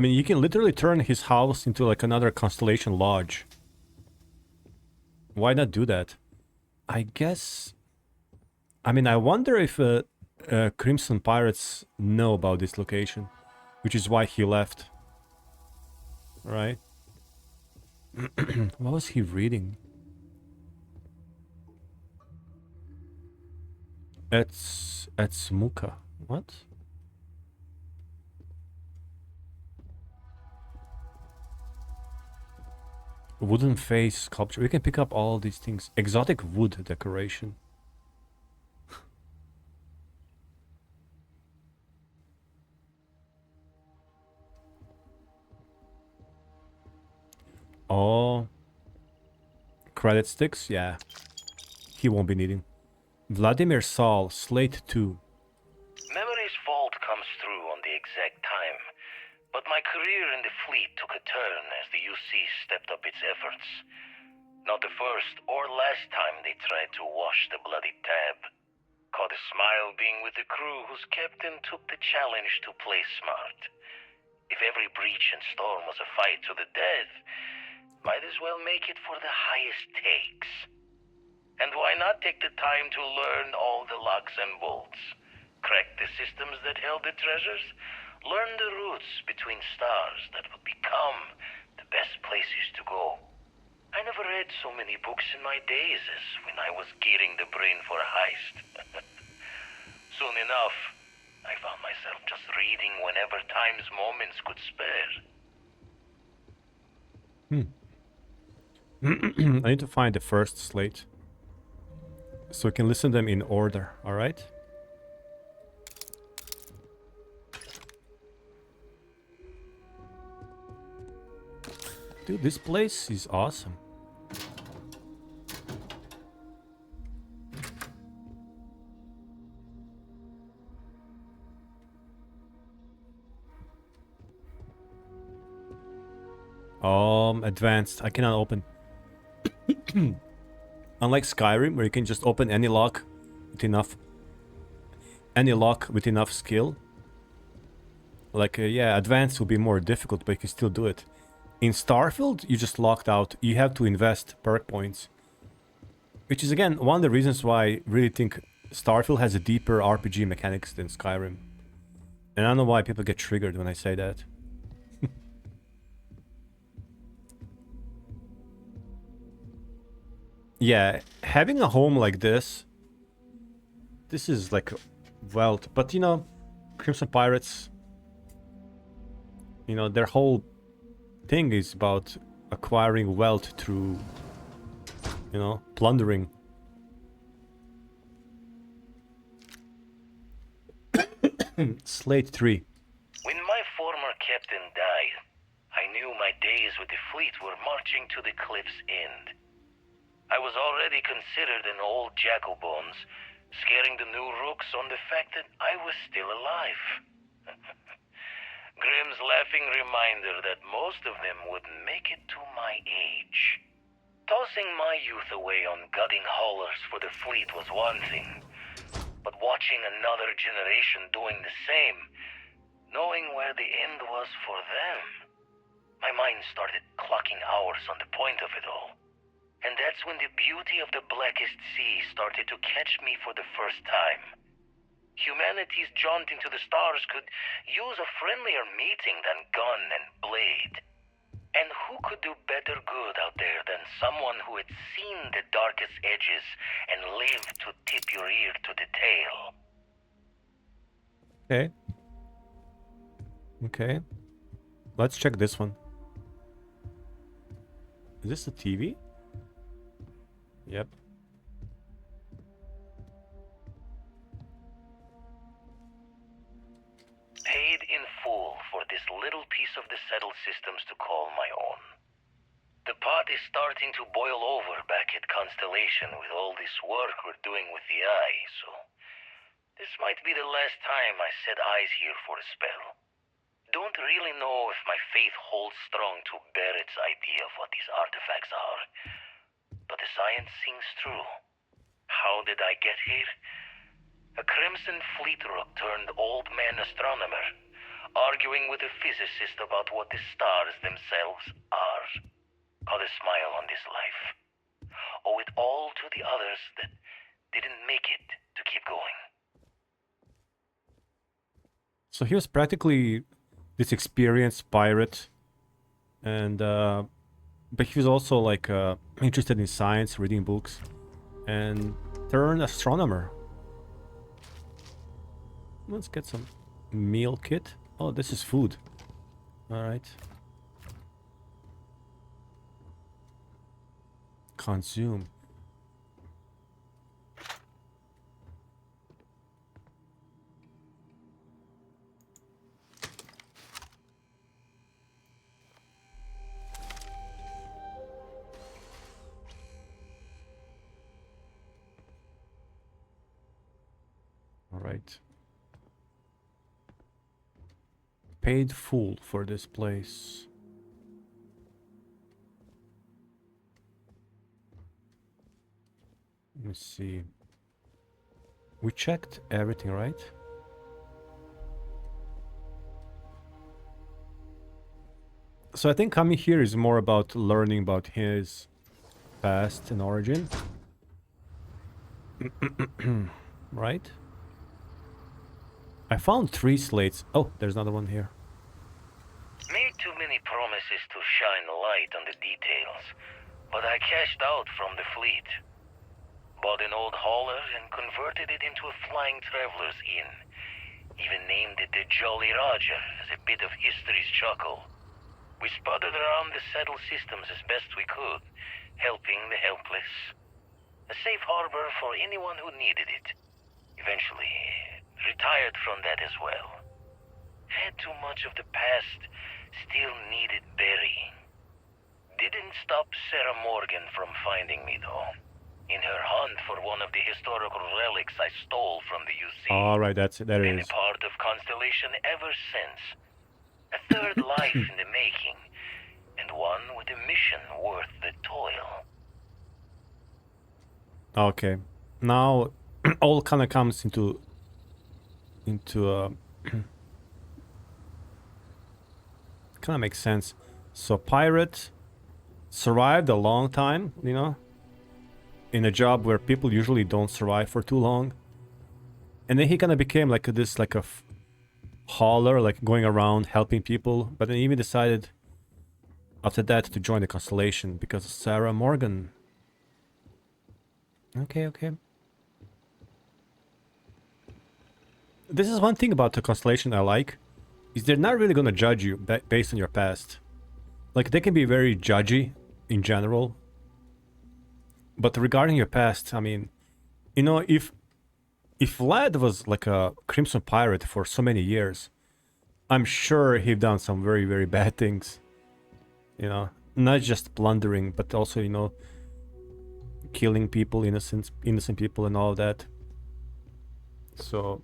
mean, you can literally turn his house into like another Constellation Lodge. Why not do that? I guess... I mean, I wonder if Crimson Pirates know about this location, which is why he left. Right? What was he reading? It's Smuka. What? Wooden face sculpture. We can pick up all these things. Exotic wood decoration. Oh. Credit sticks? Yeah. He won't be needing. Vladimir Saul, Slate 2. Memory's fault comes through on the exact time, but my career in the fleet took a turn as the UC stepped up its efforts. Not the first or last time they tried to wash the bloody tab. Caught a smile being with the crew whose captain took the challenge to play smart. If every breach and storm was a fight to the death, might as well make it for the highest stakes. And why not take the time to learn all the locks and bolts? Crack the systems that held the treasures? Learn the routes between stars that would become the best places to go. I never read so many books in my days as when I was gearing the brain for a heist. Soon enough, I found myself just reading whenever time's moments could spare. I need to find the first slate so we can listen to them in order, alright? Dude, this place is awesome. Advanced. I cannot open. Unlike Skyrim, where you can just open any lock with enough skill. Like, yeah, advanced will be more difficult, but you can still do it. In Starfield, you just locked out. You have to invest perk points. Which is, again, one of the reasons why I really think Starfield has a deeper RPG mechanics than Skyrim. And I don't know why people get triggered when I say that. Yeah, having a home like this is like wealth. But, you know, Crimson Pirates, you know, their whole thing is about acquiring wealth through, you know, plundering. Slate 3. When my former captain died, I knew my days with the fleet were marching to the cliff's end. I was already considered an old jack-o'-bones, scaring the new rooks on the fact that I was still alive. Grimm's laughing reminder that most of them wouldn't make it to my age. Tossing my youth away on gutting haulers for the fleet was one thing, but watching another generation doing the same, knowing where the end was for them, my mind started clocking hours on the point of it all. And that's when the beauty of the Blackest Sea started to catch me for the first time. Humanity's jaunt into the stars could use a friendlier meeting than gun and blade. And who could do better good out there than someone who had seen the darkest edges and lived to tip your ear to the tale? Okay. Okay. Let's check this one. Is this a TV? Yep. Paid in full for this little piece of the settled systems to call my own. The pot is starting to boil over back at Constellation with all this work we're doing with the Eye, so this might be the last time I set eyes here for a spell. Don't really know if my faith holds strong to Barrett's idea of what these artifacts are. But the science sings true. How did I get here? A Crimson Fleet rook turned old man astronomer, arguing with a physicist about what the stars themselves are. Caught a smile on this life. Owe it all to the others that didn't make it to keep going. So he was practically this experienced pirate, and but he was also like interested in science, reading books, and turned astronomer. Let's get some meal kit. Oh, this is food. All right. Consume. right. Paid full for this place. Let me see. We checked everything, right? So I think coming here is more about learning about his past and origin. Right? I found 3 slates. Oh, there's another one here. Made too many promises to shine light on the details, but I cashed out from the fleet. Bought an old hauler and converted it into a flying traveler's inn. Even named it the Jolly Roger as a bit of history's chuckle. We sputtered around the settled systems as best we could, helping the helpless. A safe harbor for anyone who needed it. Eventually, retired from that as well. Had too much of the past, still needed burying. Didn't stop Sarah Morgan from finding me though. In her hunt for one of the historical relics I stole from the UC. Alright, that's it. There it Been is. a part of Constellation ever since. A third life in the making, and one with a mission worth the toil. Okay. Now all kind of comes into kind of makes sense. So pirate survived a long time, you know, in a job where people usually don't survive for too long, and then he kind of became like this, like a hauler, like going around helping people. But then he even decided after that to join the Constellation because of Sarah Morgan. Okay. This is one thing about the Constellation I like, is they're not really gonna judge you based on your past. Like, they can be very judgy in general, but regarding your past, I mean, you know, if Vlad was like a Crimson Pirate for so many years, I'm sure he'd done some very, very bad things. You know, not just plundering, but also, you know, killing people, innocent people and all of that. So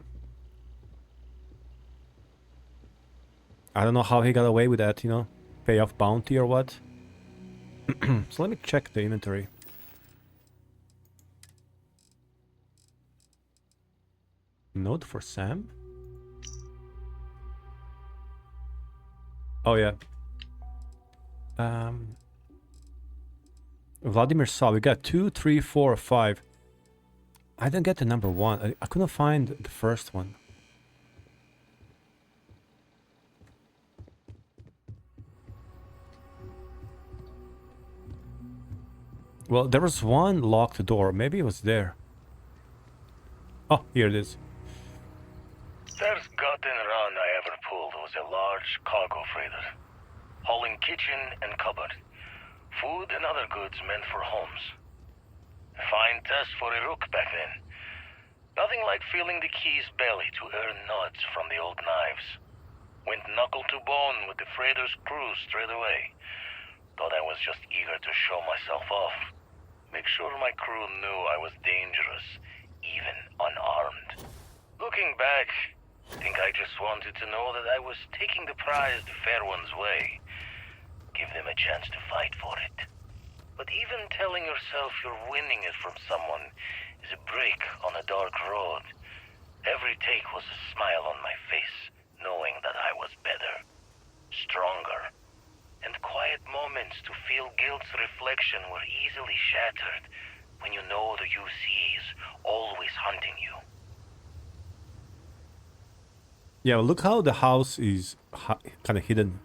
I don't know how he got away with that, you know, pay off bounty or what. So let me check the inventory. Note for Sam? Oh yeah. Vladimir saw we got 2, 3, 4, 5. I didn't get the number 1. I couldn't find the first one. Well, there was one locked door. Maybe it was there. Oh, here it is. First gotten run I ever pulled was a large cargo freighter, hauling kitchen and cupboard, food and other goods meant for homes. A fine test for a rook back then. Nothing like feeling the key's belly to earn nuts from the old knives. Went knuckle to bone with the freighter's crew straight away. Thought I was just eager to show myself off. Make sure my crew knew I was dangerous, even unarmed. Looking back, I think I just wanted to know that I was taking the prize the fair one's way. Give them a chance to fight for it. But even telling yourself you're winning it from someone is a break on a dark road. Every take was a smile on my face, knowing that I was better, stronger. And quiet moments to feel guilt's reflection were easily shattered when you know the UC is always hunting you. Yeah, look how the house is kind of hidden.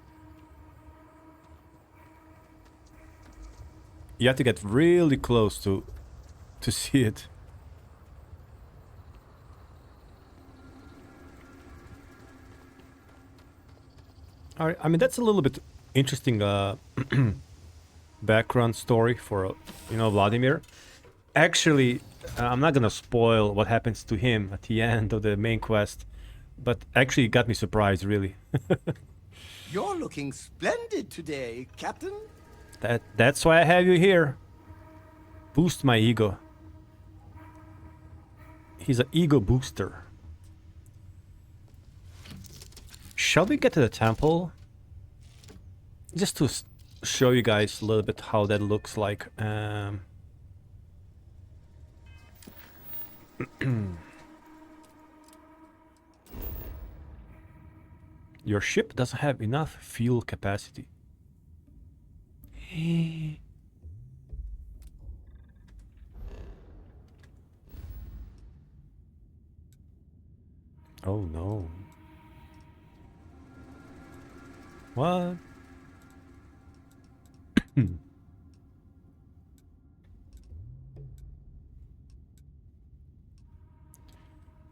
You have to get really close to see it. All right, I mean, that's a little bit interesting background story for, you know, Vladimir. Actually, I'm not gonna spoil what happens to him at the end of the main quest, but actually it got me surprised, really. You're looking splendid today, Captain. That's why I have you here. Boost my ego. He's an ego booster. Shall we get to the temple? Just to show you guys a little bit how that looks like. Your ship doesn't have enough fuel capacity. Oh no. What?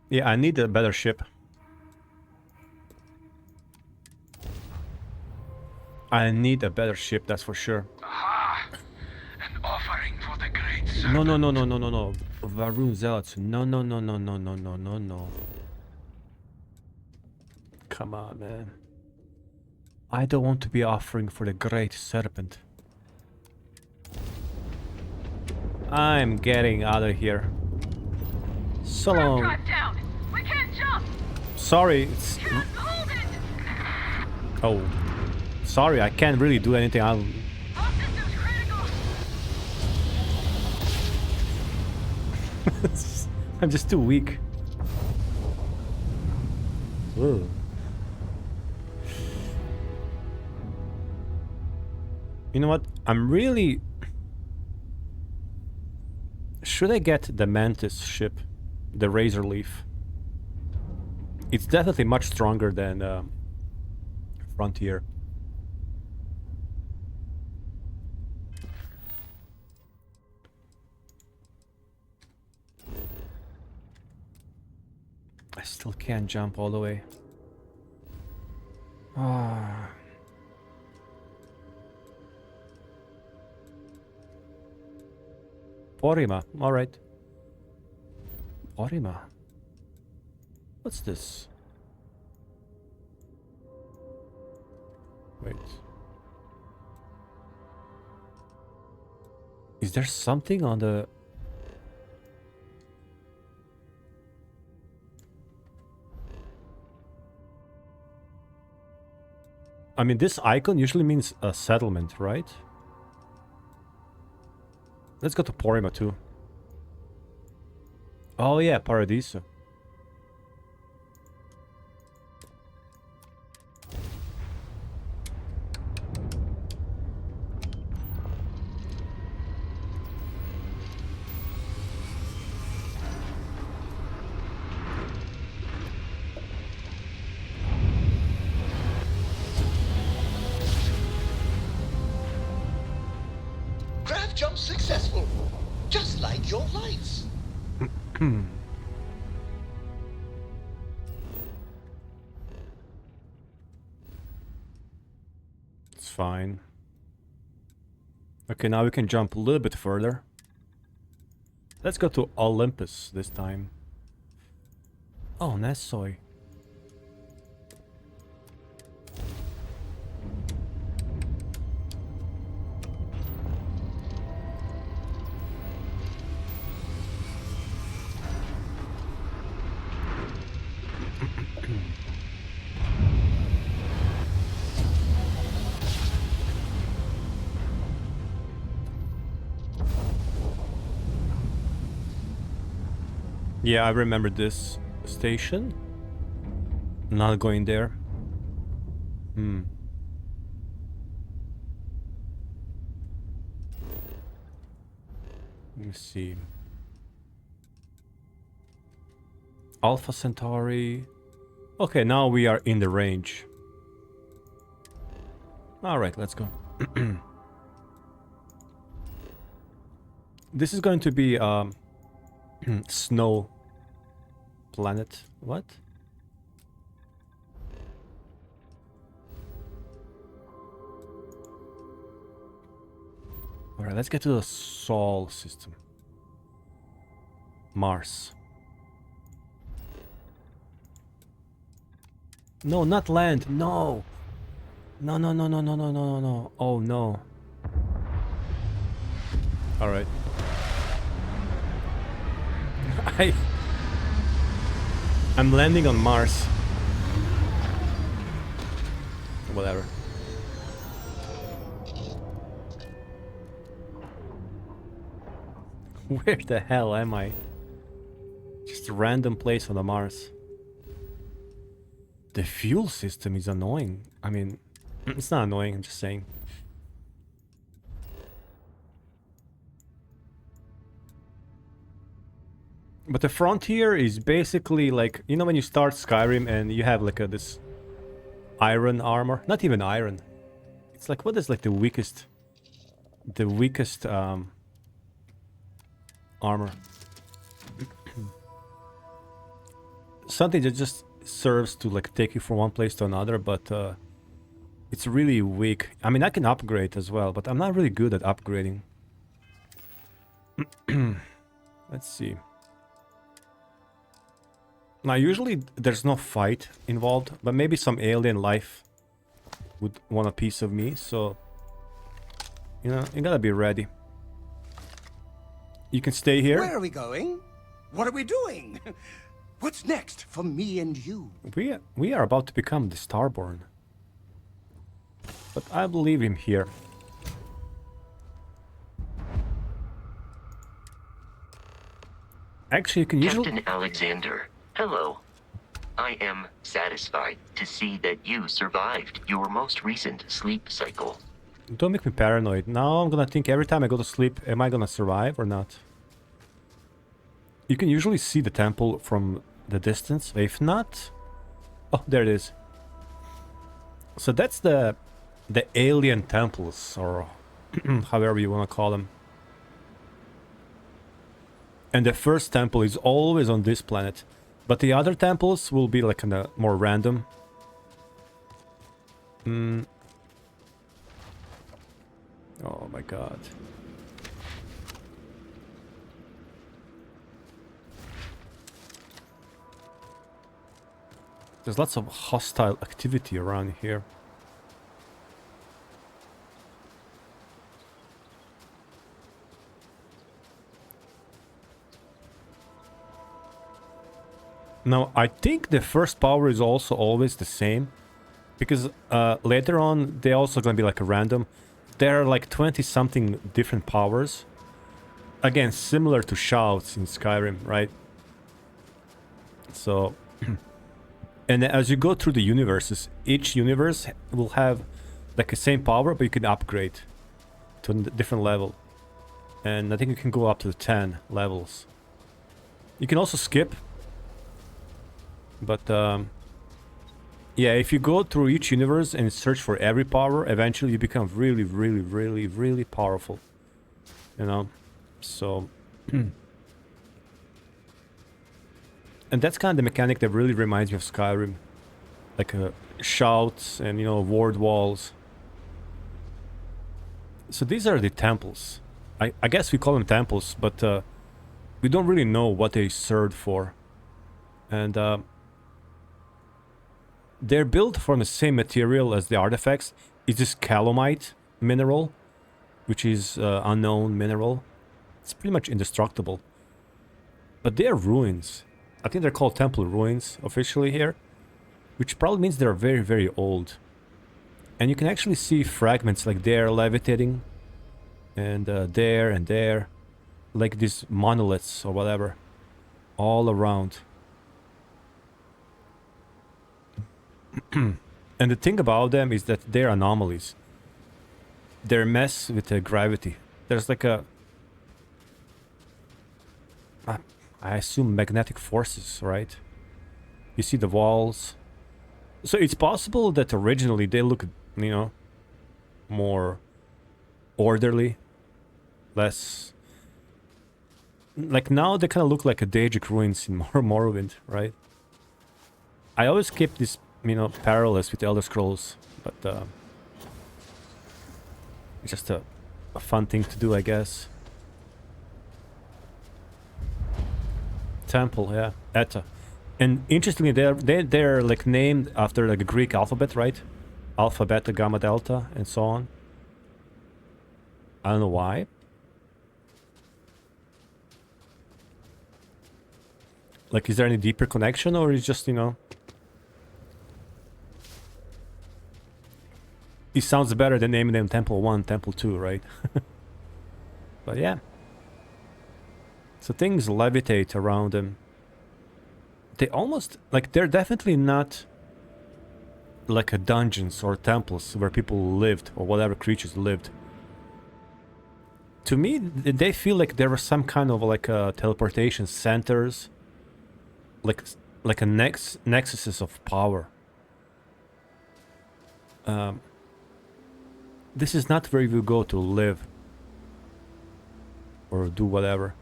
Yeah, I need a better ship. I need a better ship, that's for sure. Aha! An offering for the great No, no, no, no, no, no, no. Varun Zealots. No, no, no, no, no, no, no, no, no. Come on, man. I don't want to be offering for the Great Serpent. I'm getting out of here. So long. Drive down. We can't jump. Sorry, it's... Hold it. Oh. Sorry, I can't really do anything. I'm just too weak. Ugh. You know what? I'm really... Should I get the Mantis ship? The Razor Leaf? It's definitely much stronger than Frontier. I still can't jump all the way. Ah. Porima, alright. Porima. What's this? Wait. Is there something on the... I mean, this icon usually means a settlement, right? Let's go to Porima too. Oh yeah, Paradiso. Craft jump successful, just like your lights. It's fine. Okay, now we can jump a little bit further. Let's go to Olympus this time. Oh, Nessoy. Yeah, I remember this station. Not going there. Let me see. Alpha Centauri. Okay, now we are in the range. Alright, let's go. This is going to be snow planet. What? Alright, let's get to the Sol system. Mars. No, not land. No. No, no, no, no, no, no, no, no, no. Oh, no. Alright. I'm landing on Mars. Whatever. Where the hell am I? Just a random place on the Mars. The fuel system is annoying. I mean, it's not annoying, I'm just saying. But the frontier is basically like, you know when you start Skyrim and you have like this iron armor? Not even iron. It's like, what is like the weakest armor? Something that just serves to like take you from one place to another, but it's really weak. I mean, I can upgrade as well, but I'm not really good at upgrading. Let's see. Now, usually there's no fight involved, but maybe some alien life would want a piece of me, so you know, you gotta be ready. You can stay here. Where are we going? What are we doing? What's next for me and you? We are about to become the Starborn. But I will leave him here. Actually, you can usually... Captain Alexander, hello. I am satisfied to see that you survived your most recent sleep cycle. Don't make me paranoid. Now I'm gonna think every time I go to sleep, am I gonna survive or not? You can usually see the temple from the distance. If not... Oh, there it is. So that's the alien temples, or however you want to call them. And the first temple is always on this planet. But the other temples will be like kind of more random. Oh my god. There's lots of hostile activity around here. Now, I think the first power is also always the same. Because later on, they're also going to be like a random. There are like 20-something different powers. Again, similar to shouts in Skyrim, right? So... And as you go through the universes, each universe will have like the same power, but you can upgrade to a different level. And I think you can go up to the 10 levels. You can also skip. But yeah, if you go through each universe and search for every power, eventually you become really, really, really, really powerful. You know? So... And that's kind of the mechanic that really reminds me of Skyrim. Like shouts and, you know, ward walls. So these are the temples. I guess we call them temples, but we don't really know what they served for. And they're built from the same material as the artifacts. It's this calamite mineral, which is unknown mineral. It's pretty much indestructible. But they're ruins. I think they're called temple ruins officially here, which probably means they're very, very old. And you can actually see fragments like there levitating, and there, like these monoliths or whatever, all around. And the thing about them is that they're anomalies. They're a mess with the gravity. There's like a... I assume magnetic forces, right? You see the walls. So it's possible that originally they look, you know, more orderly, less... Like now they kind of look like a Daedric ruins in Morrowind, right? I always keep this, you know, parallels with Elder Scrolls, but it's just a fun thing to do, I guess. Temple, yeah, Eta. And interestingly, they're like named after like a Greek alphabet, right? Alpha, Beta, Gamma, Delta, and so on. I don't know why. Like, is there any deeper connection, or is just, you know, It sounds better than naming them Temple 1, Temple 2, right? But yeah. So things levitate around them. They almost, like, they're definitely not like a dungeons or temples where people lived or whatever creatures lived. To me, they feel like there were some kind of like teleportation centers, like a nexuses of power. This is not where you go to live or do whatever.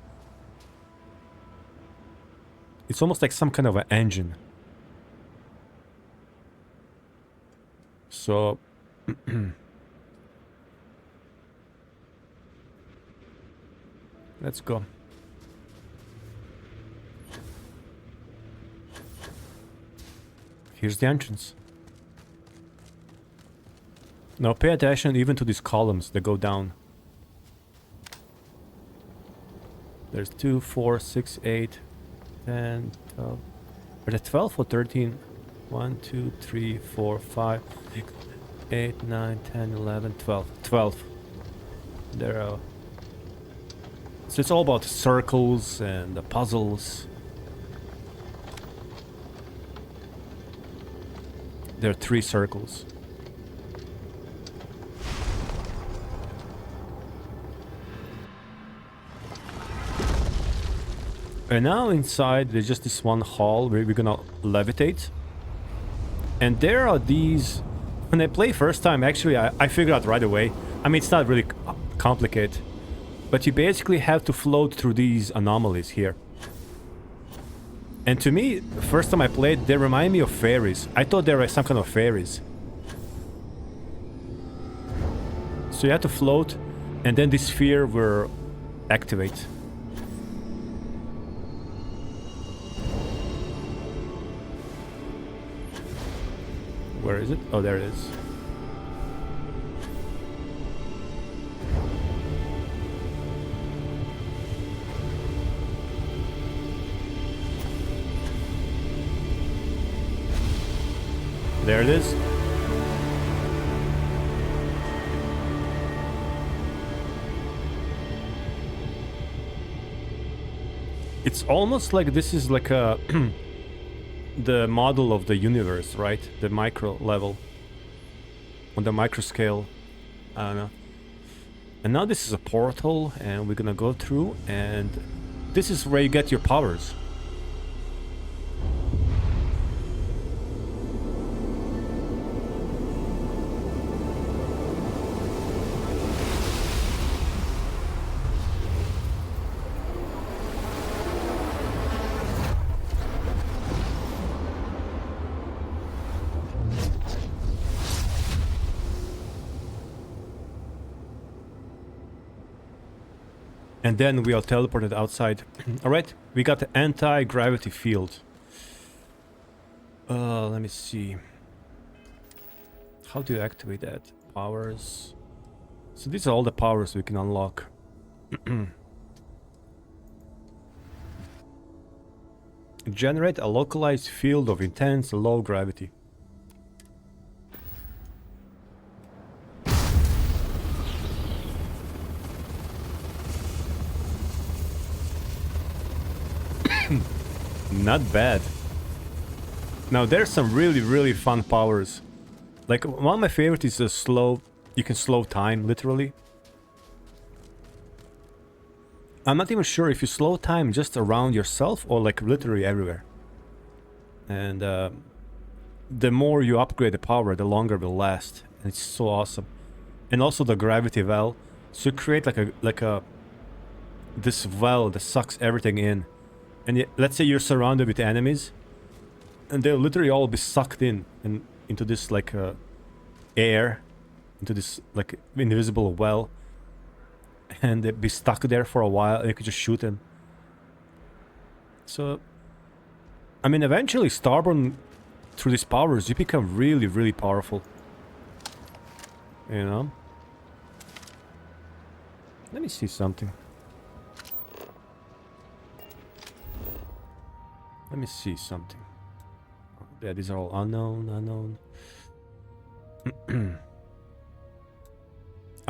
It's almost like some kind of an engine. So let's go. Here's the entrance. Now pay attention even to these columns that go down. There's 2, 4, 6, 8, 10, 12. Are there 12 or 13? 1, 2, 3, 4, 5, 6, 8, 9, 10, 11, 12. 12. There are. So it's all about circles and the puzzles. There are 3 circles. And now inside there's just this one hall where we're gonna levitate. And there are these... When I played first time, actually I figured out right away. I mean, it's not really complicated. But you basically have to float through these anomalies here. And to me, first time I played, they remind me of fairies. I thought they were some kind of fairies. So you have to float, and then this sphere will activate. Where is it? Oh, there it is. There it is. It's almost like this is like a the model of the universe, right? The micro level. On the micro scale. I don't know. And now this is a portal, and we're gonna go through, and this is where you get your powers. And then we are teleported outside. Alright, we got the anti-gravity field. Let me see. How do you activate that? Powers. So these are all the powers we can unlock. Generate a localized field of intense low gravity. Not bad. Now there's some really fun powers. Like one of my favorites is the slow. You can slow time literally. I'm not even sure if you slow time just around yourself or like literally everywhere. And the more you upgrade the power, the longer it will last. And it's so awesome. And also the gravity well. So you create like a this well that sucks everything in. And let's say you're surrounded with enemies, and they'll literally all be sucked in and into this like air, into this like invisible well, and they'd be stuck there for a while, and you could just shoot them. So, I mean, eventually, Starborn, through these powers, you become really powerful. You know? Let me see something. Let me see something. Yeah, these are all unknown.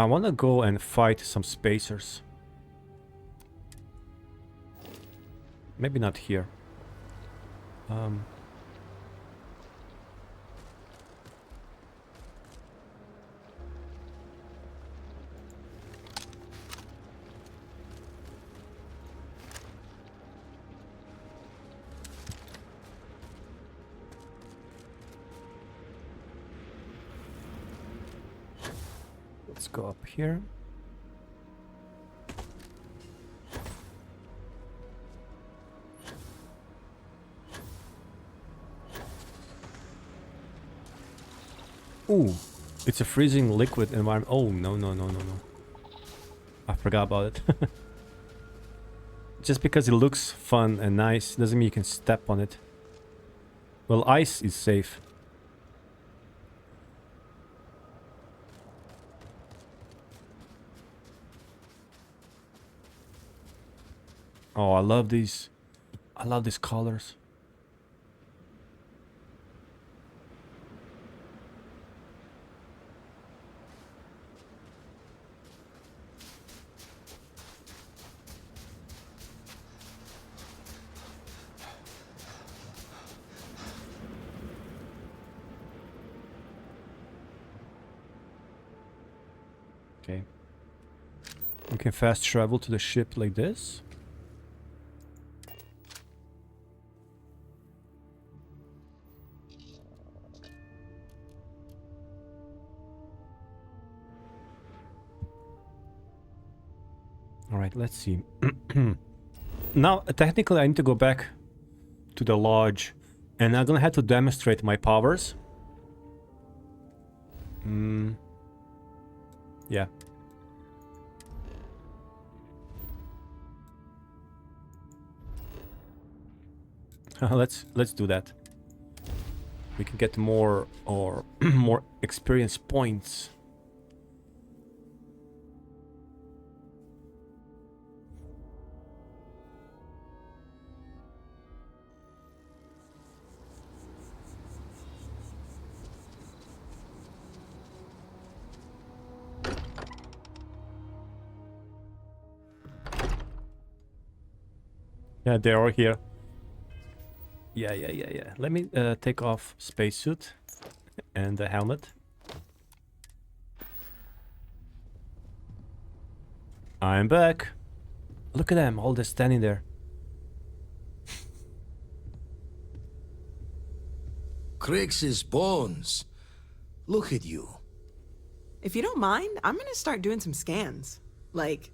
I want to go and fight some spacers. Maybe not here. Let's go up here. Ooh, it's a freezing liquid environment. Oh, no, no, no, no, no. I forgot about it. Just because it looks fun and nice doesn't mean you can step on it. Well, ice is safe. Oh, I love these. I love these colors. Okay. We can fast travel to the ship like this. All right, let's see. Now, technically, I need to go back to the lodge, and I'm gonna have to demonstrate my powers. Yeah. Let's do that. We can get more or more experience points. Yeah, they're all here. Yeah. Let me take off spacesuit and the helmet. I'm back. Look at them, all they're standing there. Crix's bones. Look at you. If you don't mind, I'm gonna start doing some scans. Like,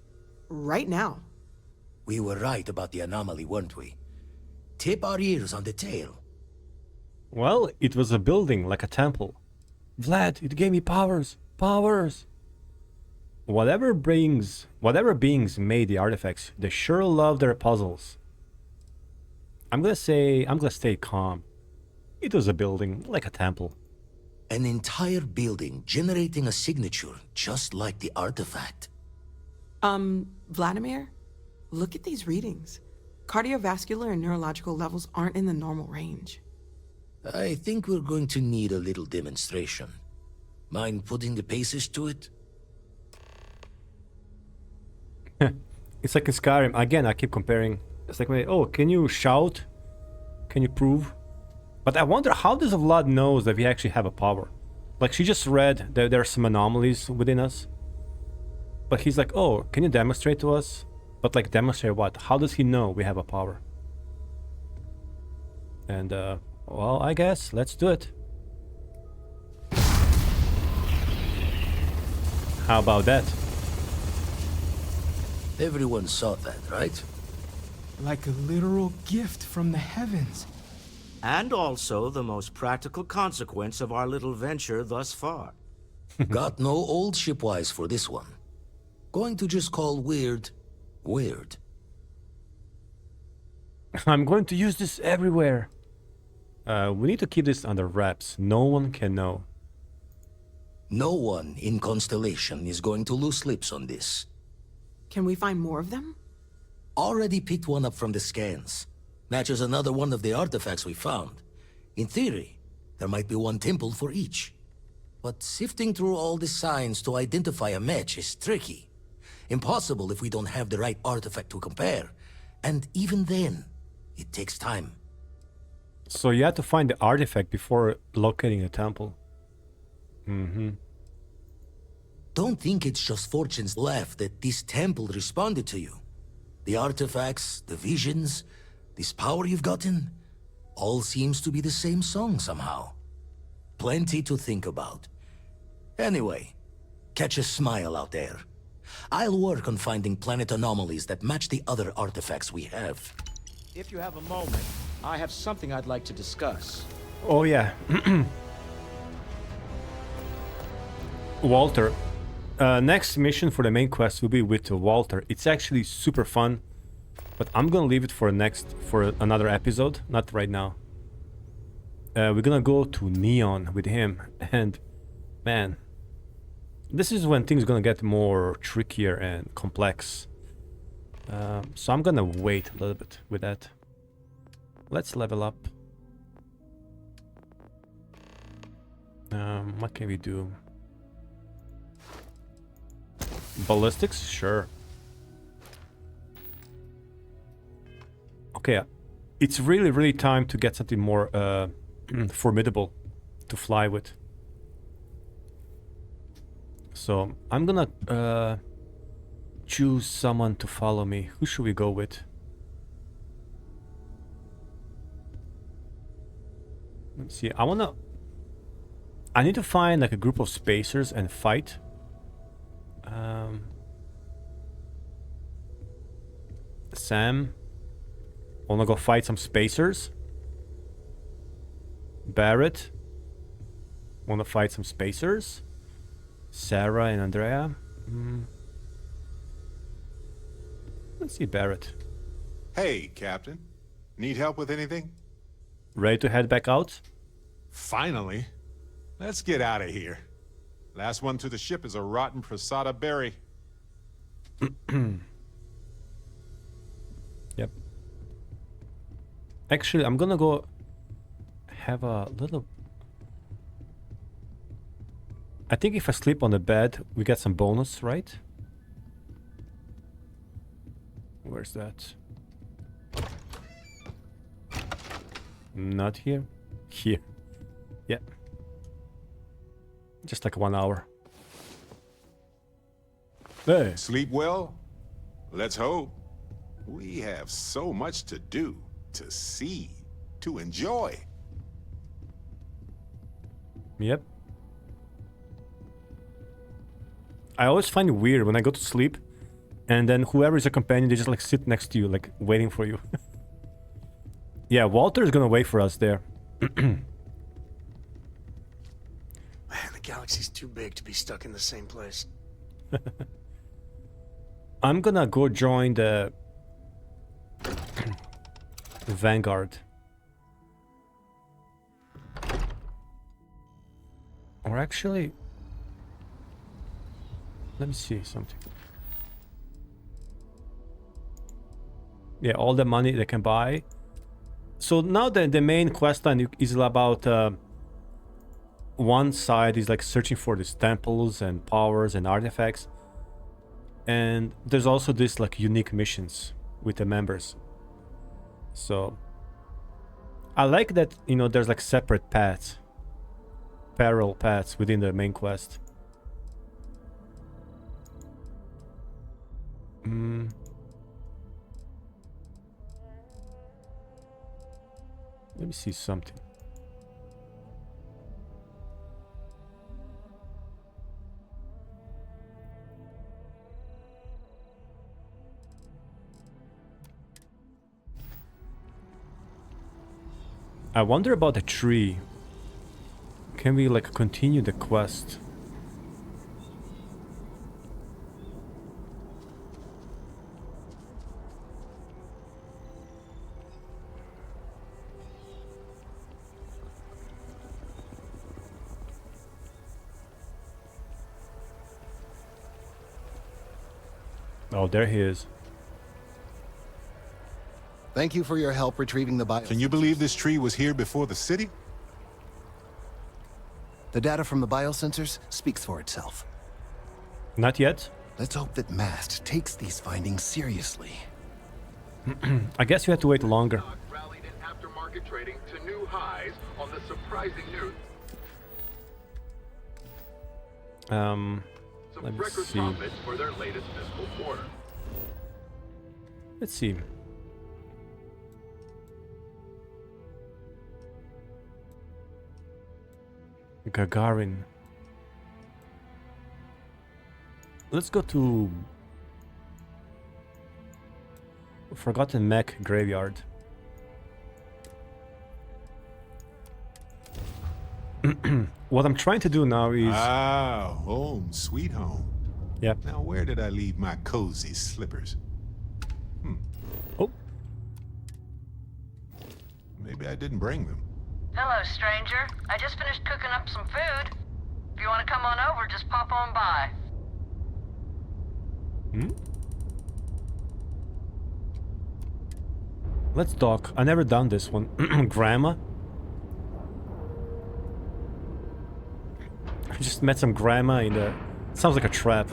right now. We were right about the anomaly, weren't we? Tip our ears on the tale. Well, it was a building, like a temple. Vlad, it gave me powers. Powers! Whatever beings made the artifacts, they sure love their puzzles. I'm gonna stay calm. It was a building, like a temple. An entire building generating a signature just like the artifact. Vladimir? Look at these readings. Cardiovascular and neurological levels aren't in the normal range. I think we're going to need a little demonstration. Mind putting the paces to it? It's like in Skyrim. Again, I keep comparing. It's like, oh, can you shout? Can you prove? But I wonder, how does Vlad knows that we actually have a power? Like, she just read that there are some anomalies within us. But he's like, oh, can you demonstrate to us? But like, demonstrate what? How does he know we have a power? And, well, I guess, let's do it. How about that? Everyone saw that, right? Like a literal gift from the heavens. And also the most practical consequence of our little venture thus far. Got no old shipwise for this one. Going to just call weird, weird. I'm going to use this everywhere. We need to keep this under wraps. No one can know. No one in Constellation is going to lose lips on this. Can we find more of them? Already picked one up from the scans. Matches another one of the artifacts we found. In theory, there might be one temple for each. But sifting through all the signs to identify a match is tricky. Impossible if we don't have the right artifact to compare. And even then, it takes time. So you have to find the artifact before locating the temple. Mm-hmm. Don't think it's just fortune's left that this temple responded to you. The artifacts, the visions, this power you've gotten, all seems to be the same song somehow. Plenty to think about. Anyway, catch a smile out there. I'll work on finding planet anomalies that match the other artifacts we have. If you have a moment, I have something I'd like to discuss. Oh yeah. Walter. Next mission for the main quest will be with Walter. It's actually super fun, but I'm gonna leave it for another episode, not right now. We're gonna go to Neon with him, and man, this is when things are gonna get more trickier and complex. So I'm gonna wait a little bit with that. Let's level up. What can we do? Ballistics? Sure. Okay, it's really time to get something more formidable to fly with. So I'm gonna choose someone to follow me. Who should we go with? Let's see. I need to find like a group of spacers and fight. Sam, wanna go fight some spacers? Barrett, wanna fight some spacers? Sarah and Andrea. Let's see Barrett. Hey, Captain. Need help with anything? Ready to head back out? Finally. Let's get out of here. Last one to the ship is a rotten Prasada berry. Yep. Actually, I'm gonna go have a little... I think if I sleep on the bed, we get some bonus, right? Where's that? Not here. Here. Yeah. Just like 1 hour. Hey. Sleep well? Let's hope. We have so much to do, to see, to enjoy. Yep. I always find it weird when I go to sleep and then whoever is a companion, they just like sit next to you, like waiting for you. Yeah, Walter is gonna wait for us there. Man, the galaxy's too big to be stuck in the same place. I'm gonna go join the Vanguard. Or actually, let me see something. Yeah, all the money they can buy. So now the main quest line is about one side is like searching for these temples and powers and artifacts, and there's also this like unique missions with the members. So I like that, you know, there's like separate paths, parallel paths within the main quest. Let me see something. I wonder about the tree. Can we like continue the quest? Oh, there he is. Thank you for your help retrieving the bio. Can you believe this tree was here before the city? The data from the biosensors speaks for itself. Not yet. Let's hope that MAST takes these findings seriously. I guess you have to wait longer. Rallied in aftermarket trading to new highs on the surprising news. Let me Record see. profits for their latest fiscal quarter. Let's see. Gagarin. Let's go to Forgotten Mech Graveyard. What I'm trying to do now is... home, sweet home. Yep. Now, where did I leave my cozy slippers? Oh. Maybe I didn't bring them. Hello, stranger. I just finished cooking up some food. If you want to come on over, just pop on by. Let's talk. I never done this one. Grandma? I just met some grandma in the... Sounds like a trap.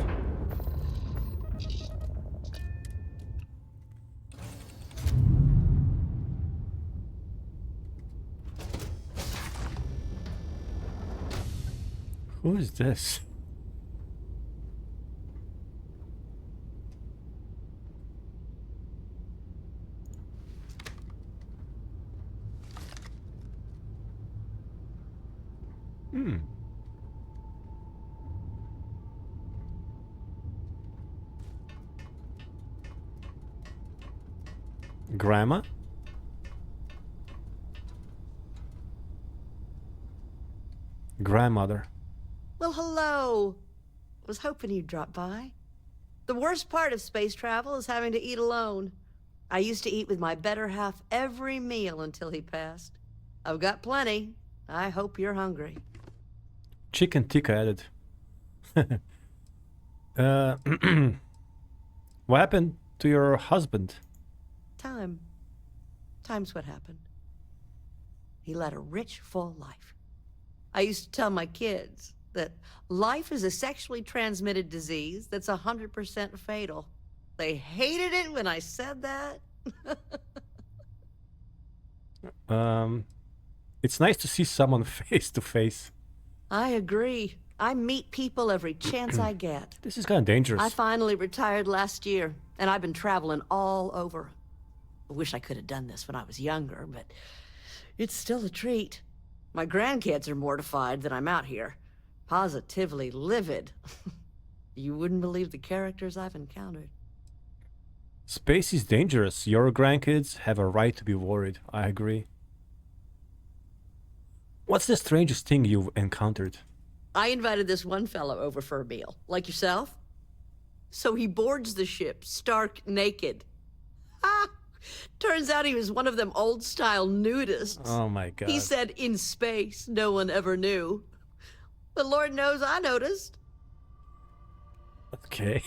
Who is this? Grandma? Grandmother. Well, hello. Was hoping you'd drop by. The worst part of space travel is having to eat alone. I used to eat with my better half every meal until he passed. I've got plenty. I hope you're hungry. Chicken tikka added. What happened to your husband? Time. Time's what happened. He led a rich, full life. I used to tell my kids that life is a sexually transmitted disease that's 100% fatal. They hated it when I said that. It's nice to see someone face to face. I agree. I meet people every chance I get. This is kind of dangerous. I finally retired last year, and I've been traveling all over. I wish I could have done this when I was younger, but it's still a treat. My grandkids are mortified that I'm out here. Positively livid. You wouldn't believe the characters I've encountered. Space is dangerous. Your grandkids have a right to be worried. I agree. What's the strangest thing you've encountered? I invited this one fellow over for a meal, like yourself. So he boards the ship, stark naked. Ah! Turns out he was one of them old-style nudists. Oh my god. He said in space, no one ever knew. But Lord knows I noticed. Okay.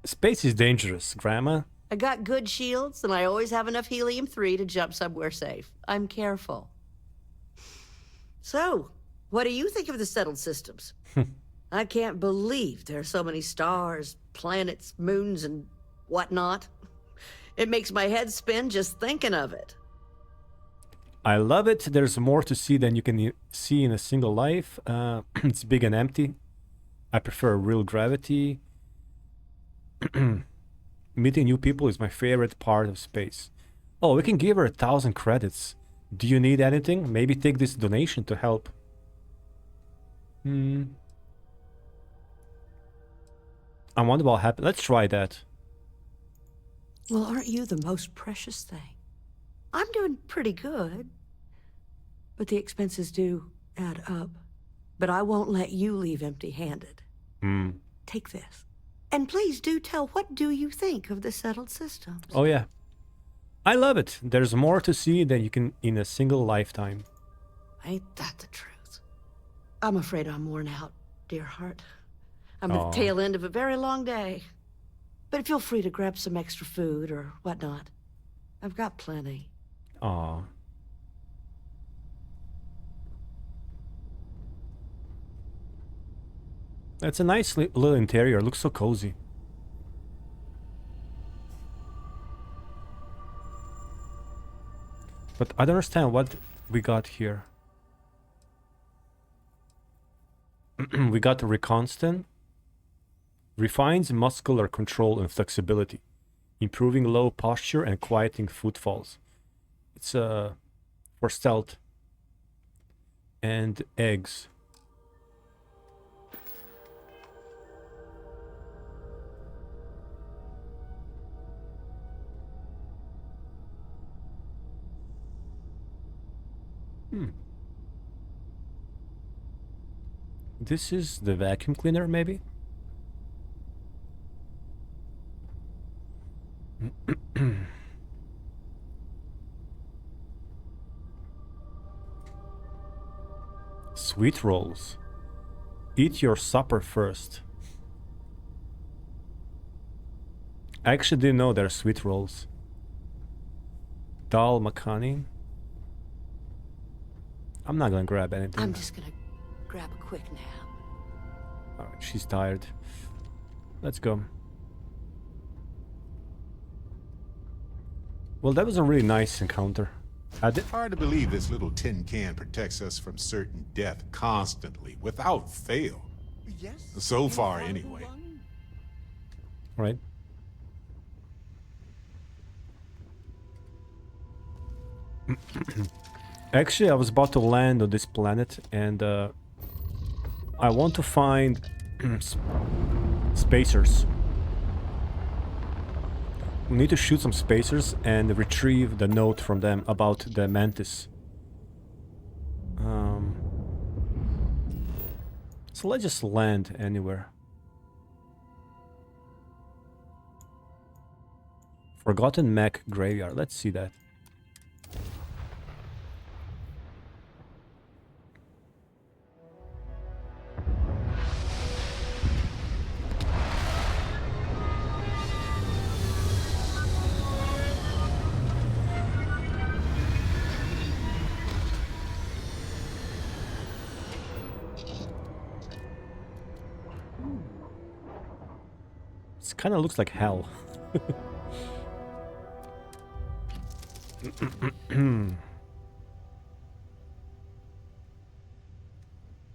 Space is dangerous, Grandma. I got good shields, and I always have enough helium-3 to jump somewhere safe. I'm careful. So, what do you think of the settled systems? I can't believe there are so many stars, planets, moons, and whatnot. It makes my head spin just thinking of it. I love it. There's more to see than you can see in a single life. It's big and empty. I prefer real gravity. Meeting new people is my favorite part of space. Oh, we can give her 1,000 credits. Do you need anything? Maybe take this donation to help. I wonder what happened. Let's try that. Well, aren't you the most precious thing? I'm doing pretty good. But the expenses do add up. But I won't let you leave empty-handed. Take this. And please do tell, what do you think of the settled systems? Oh yeah. I love it. There's more to see than you can in a single lifetime. Ain't that the truth? I'm afraid I'm worn out, dear heart. I'm at Aw. the tail end of a very long day. But feel free to grab some extra food or whatnot. I've got plenty. Aw. It's a nice little interior. Looks so cozy. But I don't understand what we got here. We got the Reconstant. Refines muscular control and flexibility. Improving low posture and quieting footfalls. It's for stealth. And eggs. This is the vacuum cleaner, maybe? Sweet rolls. Eat your supper first. I actually didn't know there are sweet rolls. Dal makhani. I'm not gonna grab anything. I'm just gonna grab a quick nap. Alright, she's tired. Let's go. Well, that was a really nice encounter. Hard to believe this little tin can protects us from certain death constantly, without fail. Yes. So far, anyway. Right. Actually, I was about to land on this planet, and I want to find spacers. We need to shoot some spacers and retrieve the note from them about the mantis. So let's just land anywhere. Forgotten Mech graveyard. Let's see that. It kind of looks like hell.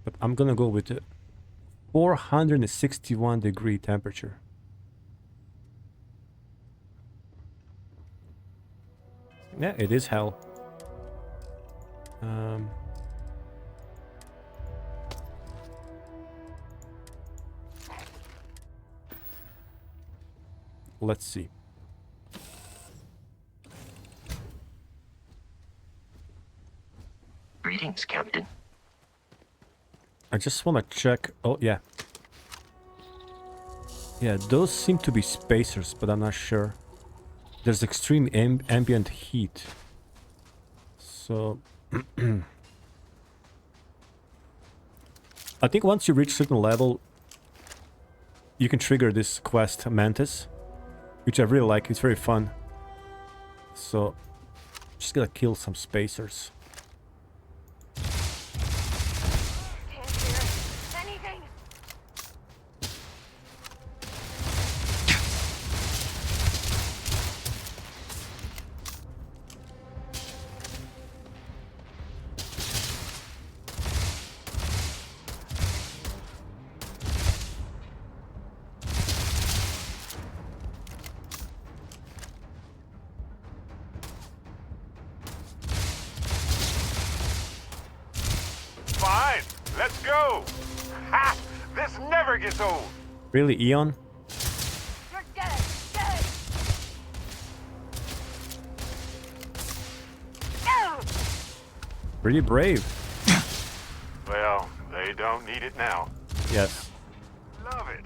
But I'm gonna go with it. 461-degree temperature. Yeah, it is hell. Let's see. Greetings, Captain. I just want to check. Oh, yeah. Yeah, those seem to be spacers, but I'm not sure. There's extreme ambient heat. So... I think once you reach a certain level, you can trigger this quest, Mantis. Which I really like, it's very fun. So, just gotta kill some spacers. Fine, let's go. Ha! This never gets old. Really, Eon? You're dead. Dead. Pretty brave. Well, they don't need it now. Yes. Love it.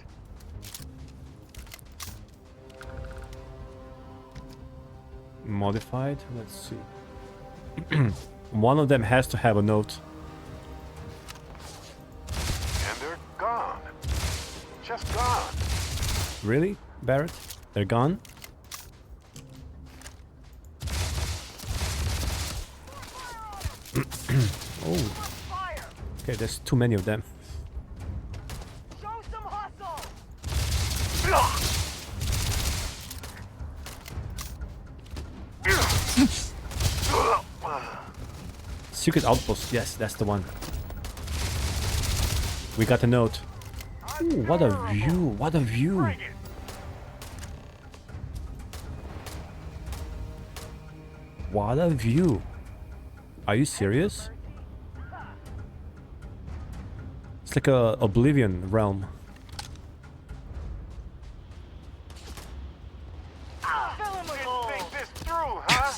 Modified? Let's see. One of them has to have a note. And they're gone. Just gone. Really, Barrett? They're gone? Oh. Okay, there's too many of them. Secret outpost. Yes, that's the one. We got a note. Ooh, what a view! What a view! What a view! Are you serious? It's like a Oblivion realm. Think this through, huh?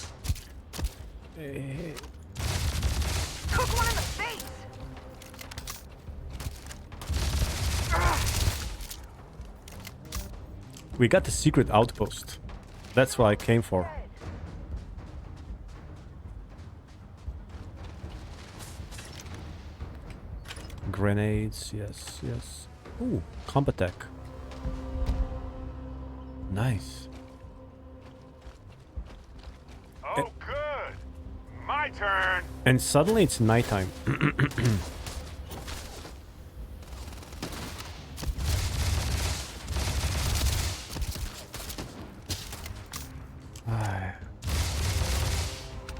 Hey. Cook one in the face! We got the secret outpost. That's what I came for. Grenades, yes, yes. Ooh, combat tech. Nice. Oh, good. My turn. And suddenly it's nighttime.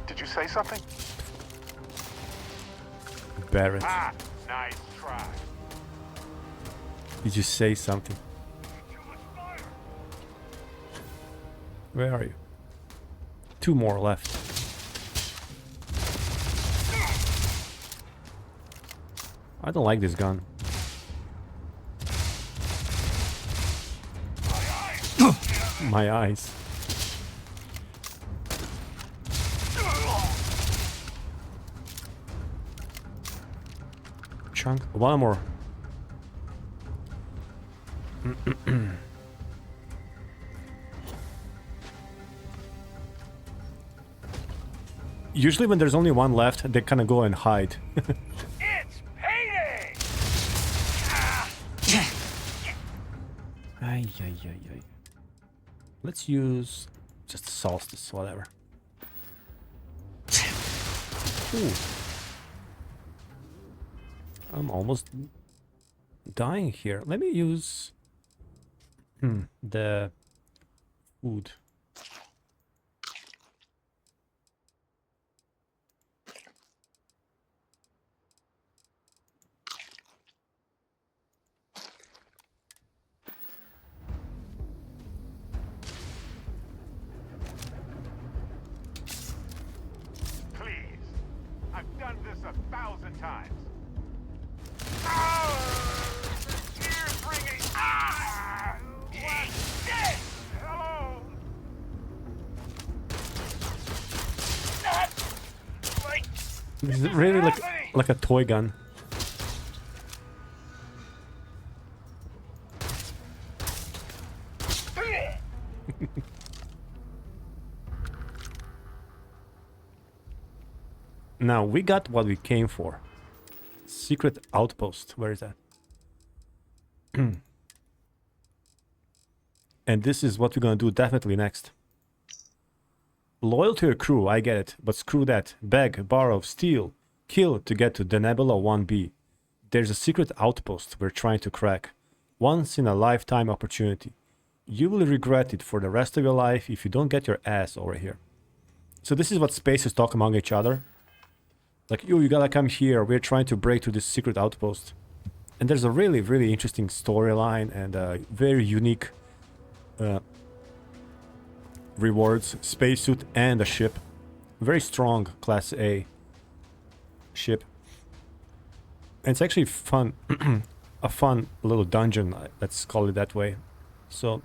Did you say something? Barrett. Ah, nice try. Did you say something? Where are you? 2 more left. I don't like this gun. My eyes. Chunk. One more. Usually when there's only one left, they kind of go and hide. It's payday! Ay, ay, ay, ay. Let's use just solstice, whatever. Ooh. I'm almost dying here. Let me use the food. Please. I've done this 1,000 times. Ears ringing. What's this? Hello? Not like This is really like a toy gun. Now we got what we came for. Secret outpost. Where is that? And this is what we're gonna do definitely next. Loyal to your crew, I get it, but screw that. Beg, borrow, steal, kill to get to the Nebula 1B. There's a secret outpost we're trying to crack. Once in a lifetime opportunity. You will regret it for the rest of your life if you don't get your ass over here. So this is what spaces talk among each other. Like, yo, you gotta come here. We're trying to break through this secret outpost. And there's a really, really interesting storyline and very unique rewards. Spacesuit and a ship. Very strong Class A ship. And it's actually fun. A fun little dungeon, let's call it that way. So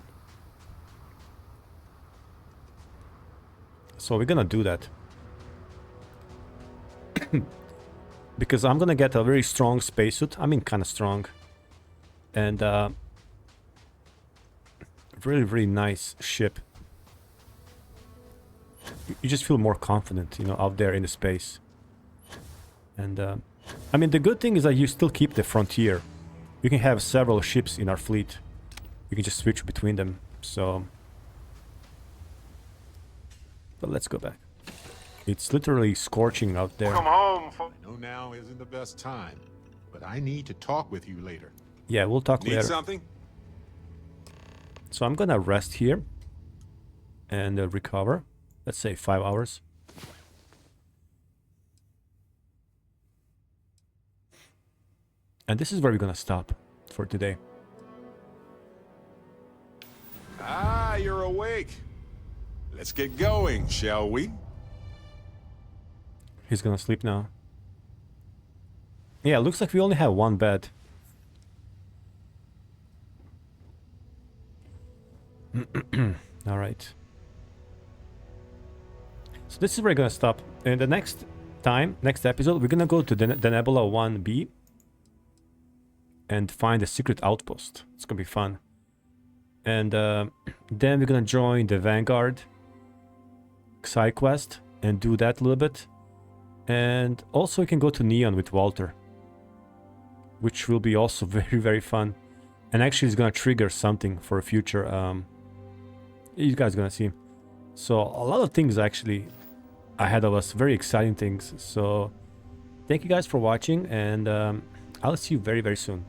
we're gonna do that. Because I'm gonna get a very strong spacesuit. I mean, kind of strong. And really, really nice ship. You just feel more confident, you know, out there in the space. And I mean, the good thing is that you still keep the frontier. You can have several ships in our fleet. You can just switch between them. So, but let's go back. It's literally scorching out there. Come home. I know now isn't the best time, but I need to talk with you later. Yeah, we'll talk later. Need something? So I'm gonna rest here and recover. let's say 5 hours. And this is where we're gonna stop for today. Ah, you're awake. Let's get going, shall we? He's gonna sleep now. Yeah, looks like we only have one bed. All right. So this is where we're gonna stop. And the next episode, we're gonna go to the Nebula 1B and find a secret outpost. It's gonna be fun. And then we're gonna join the Vanguard side quest and do that a little bit. And also we can go to Neon with Walter, which will be also very, very fun. And actually it's gonna trigger something for a future. You guys are gonna see. So a lot of things actually ahead of us, very exciting things. So thank you guys for watching, and I'll see you very, very soon.